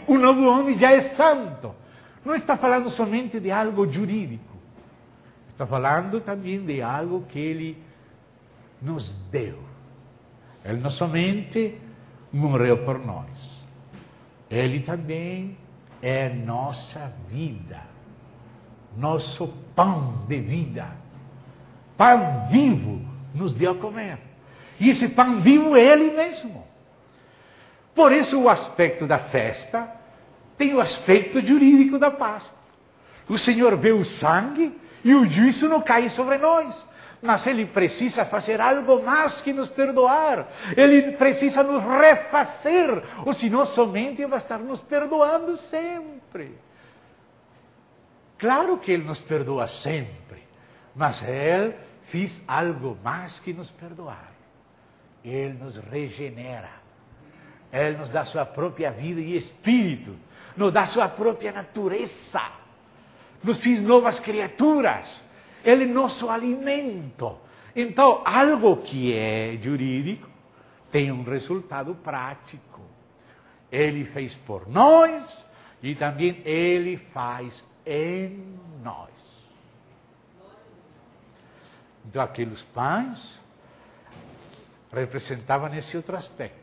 O novo homem já é santo. Não está falando somente de algo jurídico. Está falando também de algo que Ele nos deu. Ele não somente morreu por nós. Ele também é nossa vida. Nosso pão de vida. Pão vivo nos deu a comer. E esse pão vivo é Ele mesmo. Por isso o aspecto da festa tem o aspecto jurídico da Páscoa. O Senhor vê o sangue e o juízo não cai sobre nós. Mas Ele precisa fazer algo mais que nos perdoar. Ele precisa nos refazer. Ou senão somente vai estar nos perdoando sempre. Claro que Ele nos perdoa sempre, mas Ele fez algo mais que nos perdoar. Ele nos regenera. Ele nos dá sua própria vida e espírito. Nos dá sua própria natureza. Nos fez novas criaturas. Ele é nosso alimento. Então, algo que é jurídico tem um resultado prático. Ele fez por nós e também Ele faz em nós. Então, aqueles pães representavam esse outro aspecto.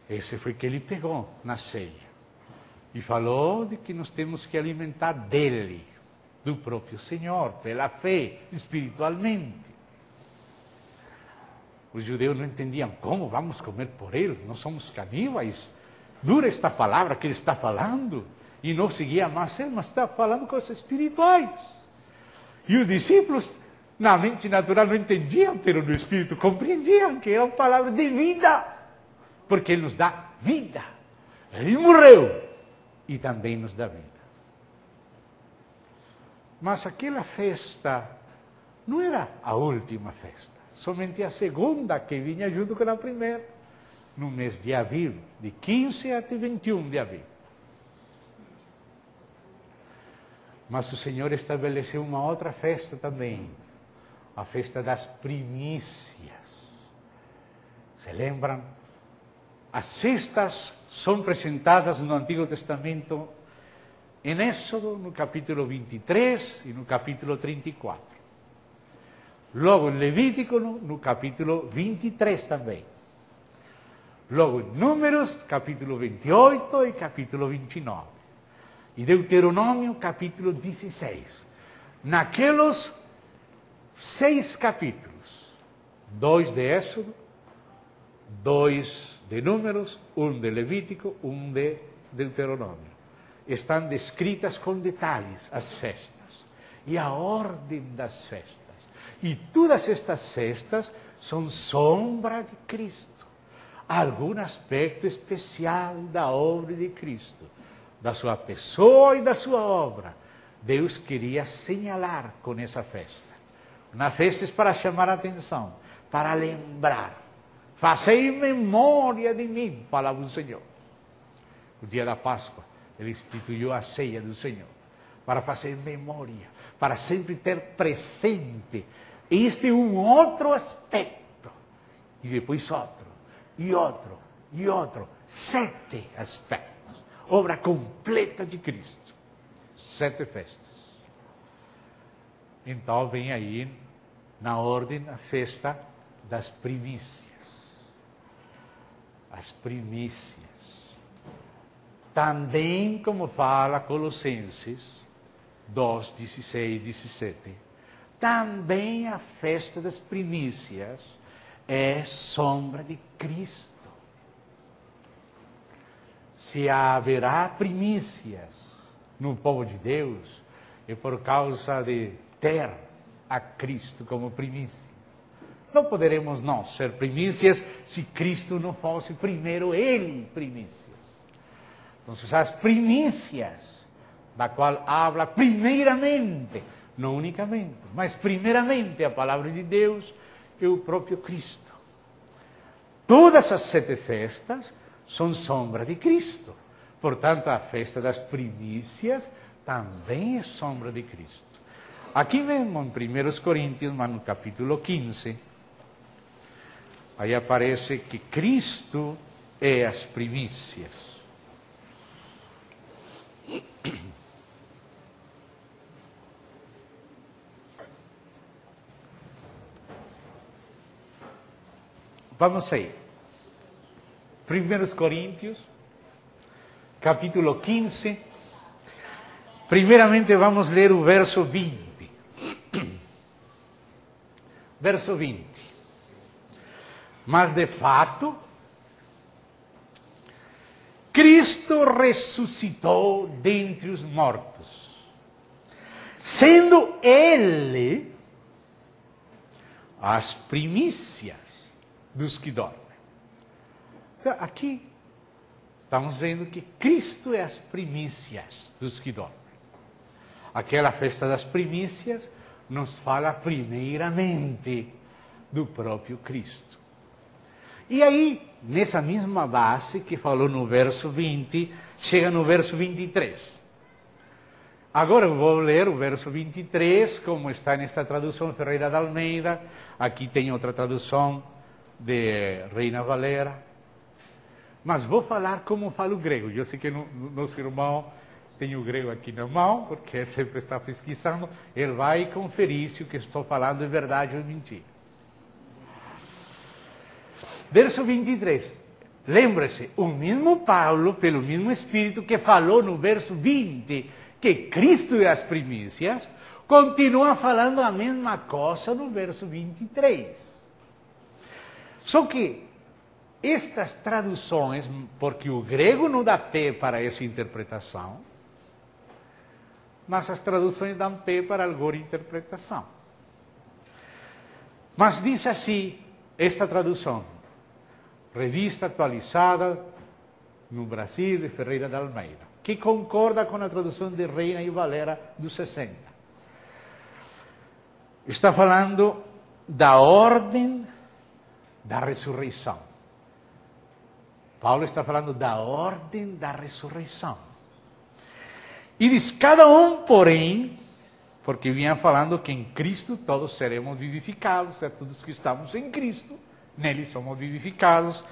Esse foi que Ele pegou na ceia. E falou de que nós temos que alimentar dele, do próprio Senhor, pela fé, espiritualmente. Os judeus não entendiam como vamos comer por ele, nós somos caníbais. Dura esta palavra que ele está falando. E não seguia mais ele, mas está falando coisas espirituais. E os discípulos, na mente natural, não entendiam, mas no espírito compreendiam que é uma palavra de vida. Porque ele nos dá vida. Ele morreu e também nos dá vida. Mas aquela festa não era a última festa, somente a segunda que vinha junto com a primeira, no mês de abril, de 15 até 21 de abril. Mas o Senhor estabeleceu uma outra festa também, a festa das primícias. Se lembram? As festas são apresentadas no Antigo Testamento em Êxodo, no capítulo 23 e no capítulo 34. Logo em Levítico, no capítulo 23 também. Logo em Números, capítulo 28 e capítulo 29. E Deuteronômio, capítulo 16. Naqueles 6 capítulos, 2 de Êxodo, 2 de Números, 1 de Levítico, 1 de Deuteronômio. Estão descritas com detalhes as festas e a ordem das festas. E todas estas festas são sombra de Cristo. Algum aspecto especial da obra de Cristo, da sua pessoa e da sua obra. Deus queria señalar com essa festa. Uma festa é para chamar a atenção, para lembrar. Fazei memória de mim, falava o Senhor. O dia da Páscoa, Ele instituiu a ceia do Senhor, para fazer memória, para sempre ter presente. Este é um outro aspecto. E depois outro, e outro, e outro. 7 aspectos. Obra completa de Cristo. 7 festas. Então vem aí, na ordem, a festa das primícias. As primícias. Também, como fala Colossenses 2, 16 e 17, também a festa das primícias é sombra de Cristo. Se haverá primícias no povo de Deus, é por causa de ter a Cristo como primícias. Não poderemos nós ser primícias se Cristo não fosse primeiro Ele primícias. Então, as primícias, da qual habla primeiramente, não unicamente, mas primeiramente a palavra de Deus, é o próprio Cristo. Todas as 7 festas são sombra de Cristo. Portanto, a festa das primícias também é sombra de Cristo. Aqui mesmo, em 1 Coríntios, mas no capítulo 15, aí aparece que Cristo é as primícias. Vamos aí. 1 Coríntios, capítulo 15. Primeiramente vamos ler o verso 20. Verso 20. Mas de fato, Cristo ressuscitou dentre os mortos, sendo Ele as primícias dos que dormem. Então, aqui estamos vendo que Cristo é as primícias dos que dormem. aquela festa das primícias nos fala primeiramente do próprio Cristo. E aí, nessa mesma base que falou no verso 20, chega no verso 23. Agora eu vou ler o verso 23, como está nesta tradução Ferreira de Almeida. Aqui tem outra tradução de Reina Valera. Mas vou falar como fala o grego. Eu sei que nosso irmão tem o grego aqui na mão, porque sempre está pesquisando. Ele vai conferir se o que estou falando é verdade ou mentira. Verso 23. Lembre-se, o mesmo Paulo, pelo mesmo Espírito que falou no verso 20, que Cristo é as primícias, continua falando a mesma coisa no verso 23. Só que estas traduções, porque o grego não dá pé para essa interpretação, mas as traduções dão pé para alguma interpretação. Mas diz assim, esta tradução, revista atualizada no Brasil de Ferreira de Almeida, que concorda com a tradução de Reina e Valera dos 60. Está falando da ordem da ressurreição. Paulo está falando da ordem da ressurreição. E diz, cada um, porém, porque vinha falando que em Cristo todos seremos vivificados, todos que estamos em Cristo, nele somos vivificados.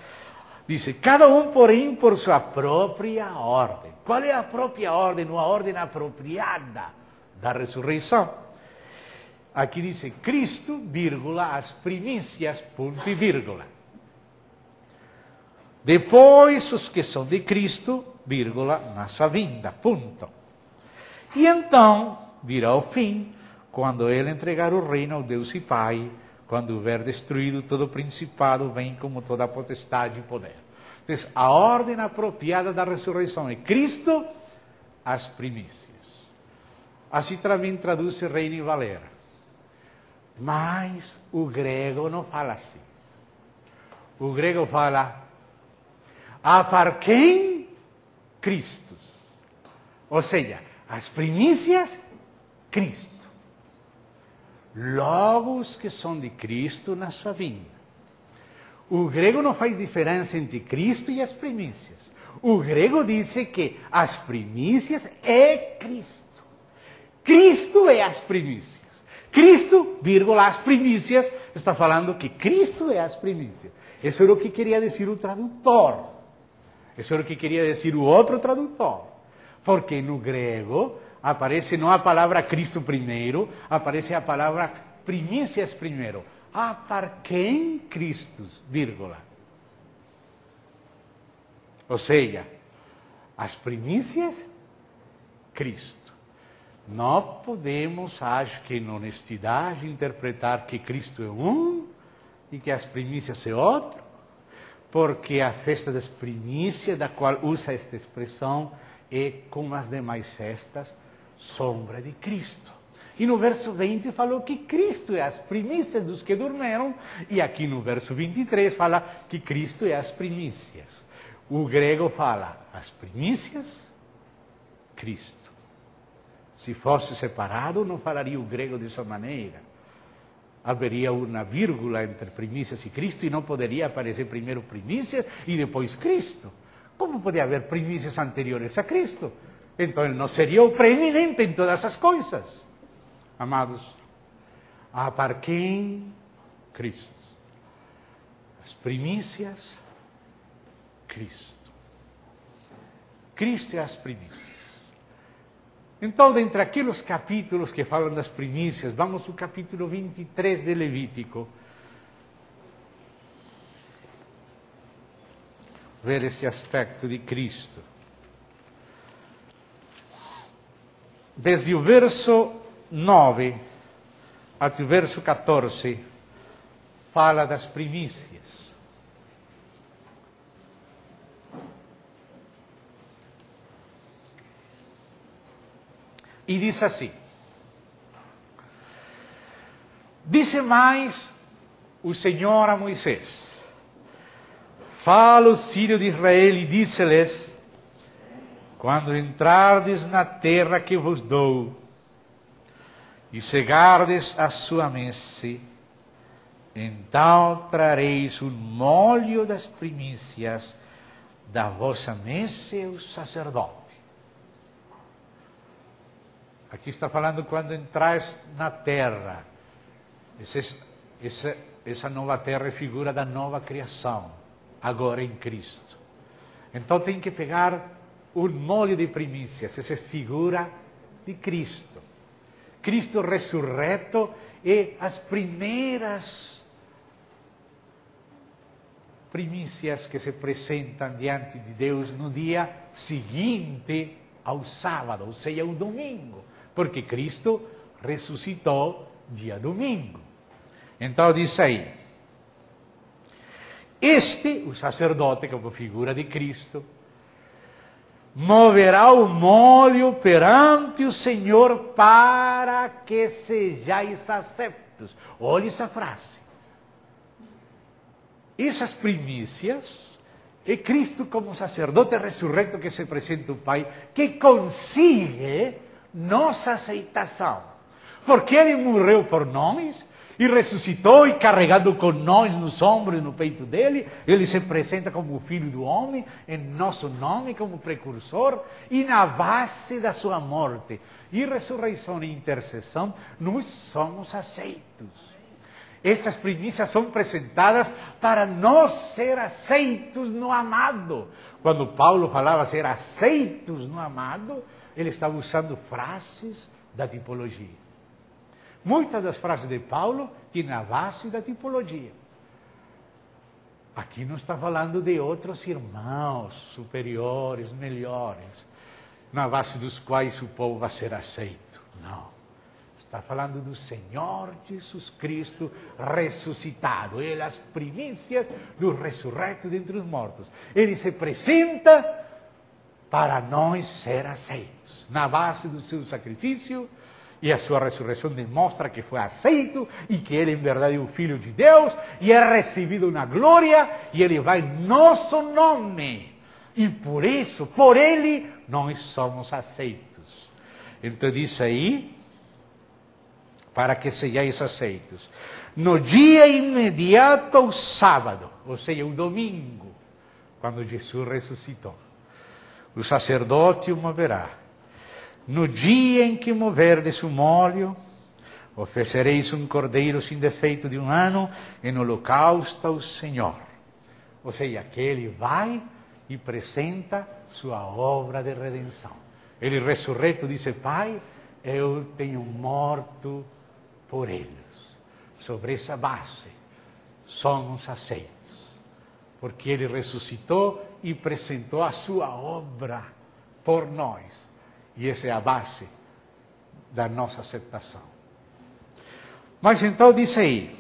Diz, cada um, porém, por sua própria ordem. Qual é a própria ordem? Uma ordem apropriada da ressurreição. Aqui diz, Cristo, vírgula, as primícias, ponto e vírgula. Depois, os que são de Cristo, vírgula, na sua vinda, ponto. E então, virá o fim, quando ele entregar o reino ao Deus e Pai, quando houver destruído todo o principado, vem como toda a potestade e poder. Então, a ordem apropriada da ressurreição é Cristo, as primícias. Assim também traduz Reina e Valera. Mas o grego não fala assim. O grego fala, aparquem Cristos. Ou seja, as primícias, Cristo. Logo os que são de Cristo na sua vinda. O grego não faz diferença entre Cristo e as primícias. O grego diz que as primícias é Cristo. Cristo é as primícias. Cristo, vírgula, as primícias, está falando que Cristo é as primícias. Isso era o que queria dizer o tradutor. Isso era o que queria dizer o outro tradutor. Porque no grego aparece não a palavra Cristo primeiro, aparece a palavra primícias primeiro. Aparquem Cristos, vírgula. Ou seja, as primícias, Cristo. Não podemos, acho que na honestidade, interpretar que Cristo é um e que as primícias é outro, porque a festa das primícias, da qual usa esta expressão, é, como as demais festas, sombra de Cristo. E no verso 20 falou que Cristo é as primícias dos que dormiram, e aqui no verso 23 fala que Cristo é as primícias. O grego fala as primícias, Cristo. Se fosse separado, não falaria o grego dessa maneira. Haveria uma vírgula entre primícias e Cristo, e não poderia aparecer primeiro primícias e depois Cristo. Como pode haver primícias anteriores a Cristo? Então ele não seria o preeminente em todas as coisas. Amados, aparquem Cristo. As primícias, Cristo. Cristo é as primícias. Então, dentre aqueles capítulos que falam das primícias, vamos ao capítulo 23 de Levítico. Ver esse aspecto de Cristo. Desde o verso 9 até o verso 14, fala das primícias. E diz assim, disse mais o Senhor a Moisés, fala aos filhos de Israel e disse-lhes, quando entrardes na terra que vos dou, e cegardes a sua messe, então trareis o molho das primícias da vossa messe ao sacerdote. Aqui está falando quando entrais na terra. Essa nova terra é figura da nova criação, agora em Cristo. Então tem que pegar o molho de primícias, essa é figura de Cristo. Cristo ressurreto e as primeiras primícias que se apresentam diante de Deus no dia seguinte ao sábado, ou seja, ao domingo, porque Cristo ressuscitou dia domingo. Então diz aí, o sacerdote, como figura de Cristo, moverá o molho perante o Senhor para que sejais aceitos. Olha essa frase. Essas primícias é Cristo como sacerdote ressurreto que se apresenta ao Pai, que consigue nossa aceitação. Porque Ele morreu por nós, e ressuscitou, e carregado com nós nos ombros e no peito dele, Ele se apresenta como o Filho do Homem, em nosso nome, como precursor, e na base da sua morte e ressurreição e intercessão, nós somos aceitos. Estas primícias são apresentadas para nós ser aceitos no amado. Quando Paulo falava ser aceitos no amado, ele estava usando frases da tipologia. Muitas das frases de Paulo têm a base da tipologia. Aqui não está falando de outros irmãos superiores, melhores, na base dos quais o povo vai ser aceito. Não. Está falando do Senhor Jesus Cristo ressuscitado. Ele é as primícias do ressurreto dentre os mortos. Ele se apresenta para nós ser aceitos. Na base do seu sacrifício, e a sua ressurreição demonstra que foi aceito e que ele, em verdade, é o Filho de Deus e é recebido na glória e ele vai em nosso nome. E por isso, por ele, nós somos aceitos. Então diz aí, para que sejais aceitos. No dia imediato ao sábado, ou seja, o domingo, quando Jesus ressuscitou, o sacerdote o moverá. No dia em que moverdes o molho, oferecereis um cordeiro sem defeito de 1 ano em holocausto ao Senhor. Ou seja, que ele vai e apresenta sua obra de redenção. Ele ressurreto disse, Pai, eu tenho morto por eles. Sobre essa base, somos aceitos. Porque ele ressuscitou e apresentou a sua obra por nós. E essa é a base da nossa aceitação. Mas então diz aí,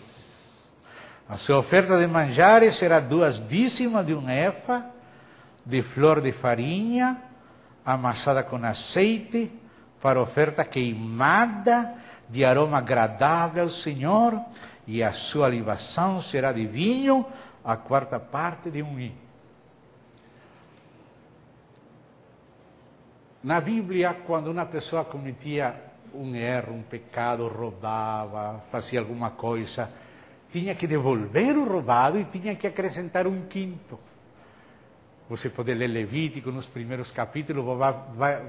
a sua oferta de manjares será 2 dízimas de 1 efa de flor de farinha, amassada com azeite, para oferta queimada, de aroma agradável ao Senhor, e a sua libação será de vinho, a 4ª parte de 1 hin. Na Bíblia, quando uma pessoa cometia um erro, um pecado, roubava, fazia alguma coisa, tinha que devolver o roubado e tinha que acrescentar 1/5. Você pode ler Levítico, nos primeiros capítulos,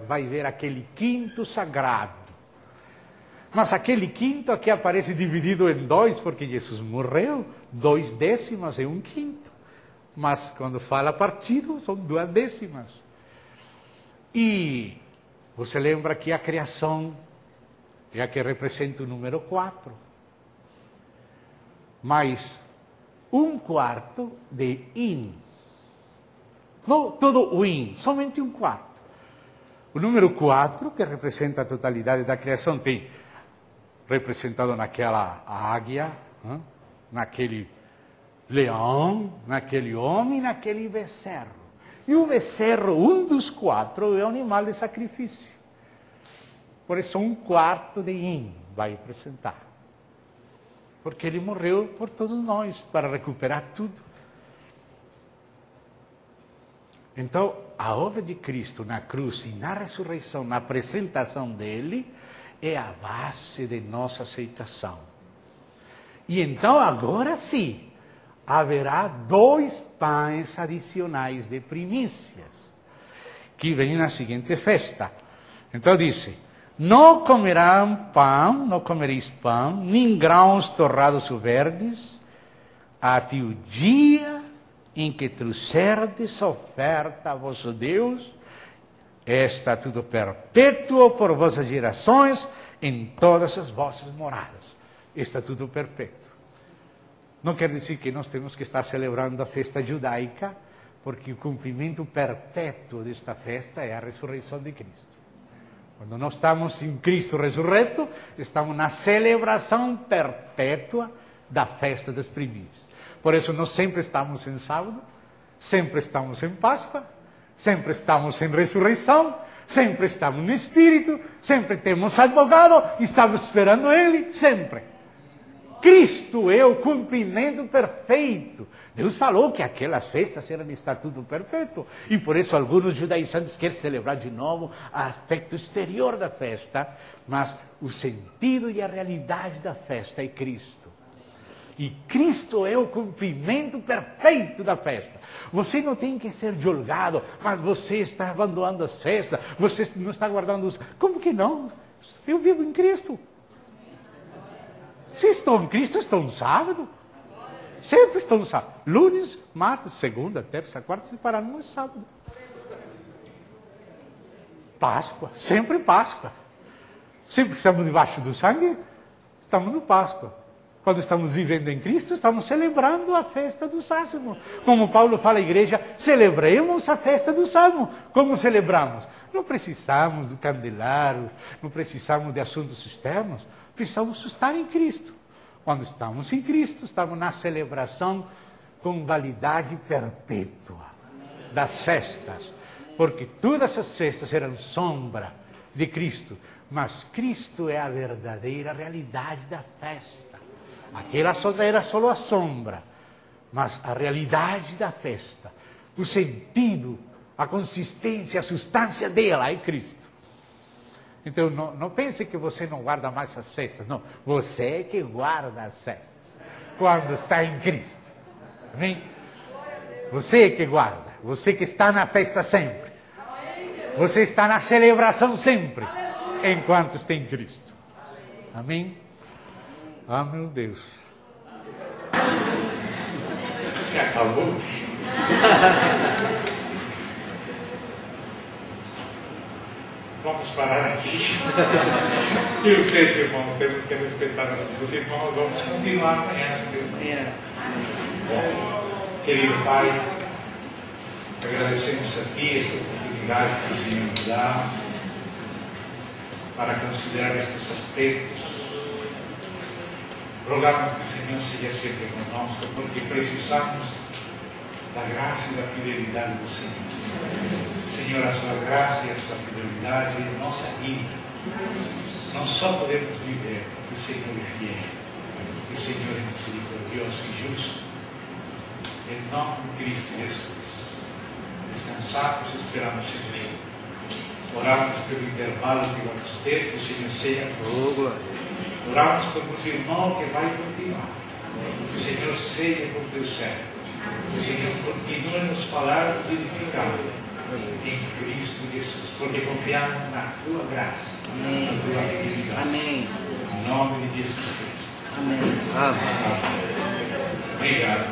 vai ver aquele quinto sagrado. Mas aquele quinto aqui aparece dividido em 2, porque Jesus morreu, 2 décimas é 1/5. Mas quando fala partido, são 2 décimas. E você lembra que a criação é a que representa o número 4. Mas 1/4 de hin. Não todo o hin, somente 1/4. O número 4, que representa a totalidade da criação, tem representado naquela águia, naquele leão, naquele homem, naquele becerro. E o becerro, um dos 4, é um animal de sacrifício. Por isso, 1/4 de hin vai apresentar. Porque ele morreu por todos nós, para recuperar tudo. Então, a obra de Cristo na cruz e na ressurreição, na apresentação dele, é a base de nossa aceitação. E então, agora sim, haverá 2 pães adicionais de primícias, que vêm na seguinte festa. Então disse, não comereis pão, nem grãos torrados ou verdes, até o dia em que trouxerdes oferta a vosso Deus, é estatuto perpétuo por vossas gerações, em todas as vossas moradas. Estatuto perpétuo. Não quer dizer que nós temos que estar celebrando a festa judaica, porque o cumprimento perpétuo desta festa é a ressurreição de Cristo. Quando nós estamos em Cristo ressurreto, estamos na celebração perpétua da festa das primícias. Por isso nós sempre estamos em sábado, sempre estamos em Páscoa, sempre estamos em ressurreição, sempre estamos no Espírito, sempre temos advogado, estamos esperando Ele, sempre. Cristo é o cumprimento perfeito. Deus falou que aquelas festas eram de estatuto perpétuo. E por isso alguns judaizantes querem celebrar de novo o aspecto exterior da festa, mas o sentido e a realidade da festa é Cristo. E Cristo é o cumprimento perfeito da festa. Você não tem que ser julgado, mas você está abandonando as festas, você não está guardando os... Como que não? Eu vivo em Cristo. Se estou em Cristo, estou no sábado. Sempre estou no sábado. Lunes, martes, segunda, terça, quarta, separado no sábado. Páscoa, sempre Páscoa. Sempre que estamos debaixo do sangue, estamos no Páscoa. Quando estamos vivendo em Cristo, estamos celebrando a festa do Sábado. Como Paulo fala à igreja, celebremos a festa do Sábado. Como celebramos? Não precisamos do candelário, não precisamos de assuntos externos, precisamos estar em Cristo. Quando estamos em Cristo, estamos na celebração com validade perpétua das festas. Porque todas as festas eram sombra de Cristo, mas Cristo é a verdadeira realidade da festa. Aquela outra era só a sombra, mas a realidade da festa, o sentido, a consistência, a substância dela é Cristo. Então, não pense que você não guarda mais as festas, não. Você é que guarda as festas, quando está em Cristo. Amém? Você é que guarda, você que está na festa sempre. Você está na celebração sempre, enquanto está em Cristo. Amém? Ah, meu Deus. Se acabou? Vamos parar aqui. Eu sei que, irmão, temos que respeitar os irmãos. Vamos continuar amanhã, se Deus quiser. Bom, querido Pai, agradecemos a Ti esta oportunidade que o Senhor nos dá para considerar estes aspectos. Rogamos que o Senhor seja sempre conosco, porque precisamos da graça e da fidelidade do Senhor. Senhor, a sua graça e a sua fidelidade é nossa vida. Não só podemos viver, porque o Senhor é fiel, porque o Senhor é misericordioso e justo. Em nome de Cristo Jesus, descansados, esperamos em Deus. Oramos pelo intervalo que vamos ter, que o Senhor seja conosco. Oramos pelos irmãos que vai continuar. Que o Senhor seja com Deus certo. Que o Senhor continue a nos falar do edificado em Cristo Jesus, porque confiamos na Tua graça, na Tua fidelidade. Amém. Em nome de Jesus Cristo. Amém. Amém. Obrigado.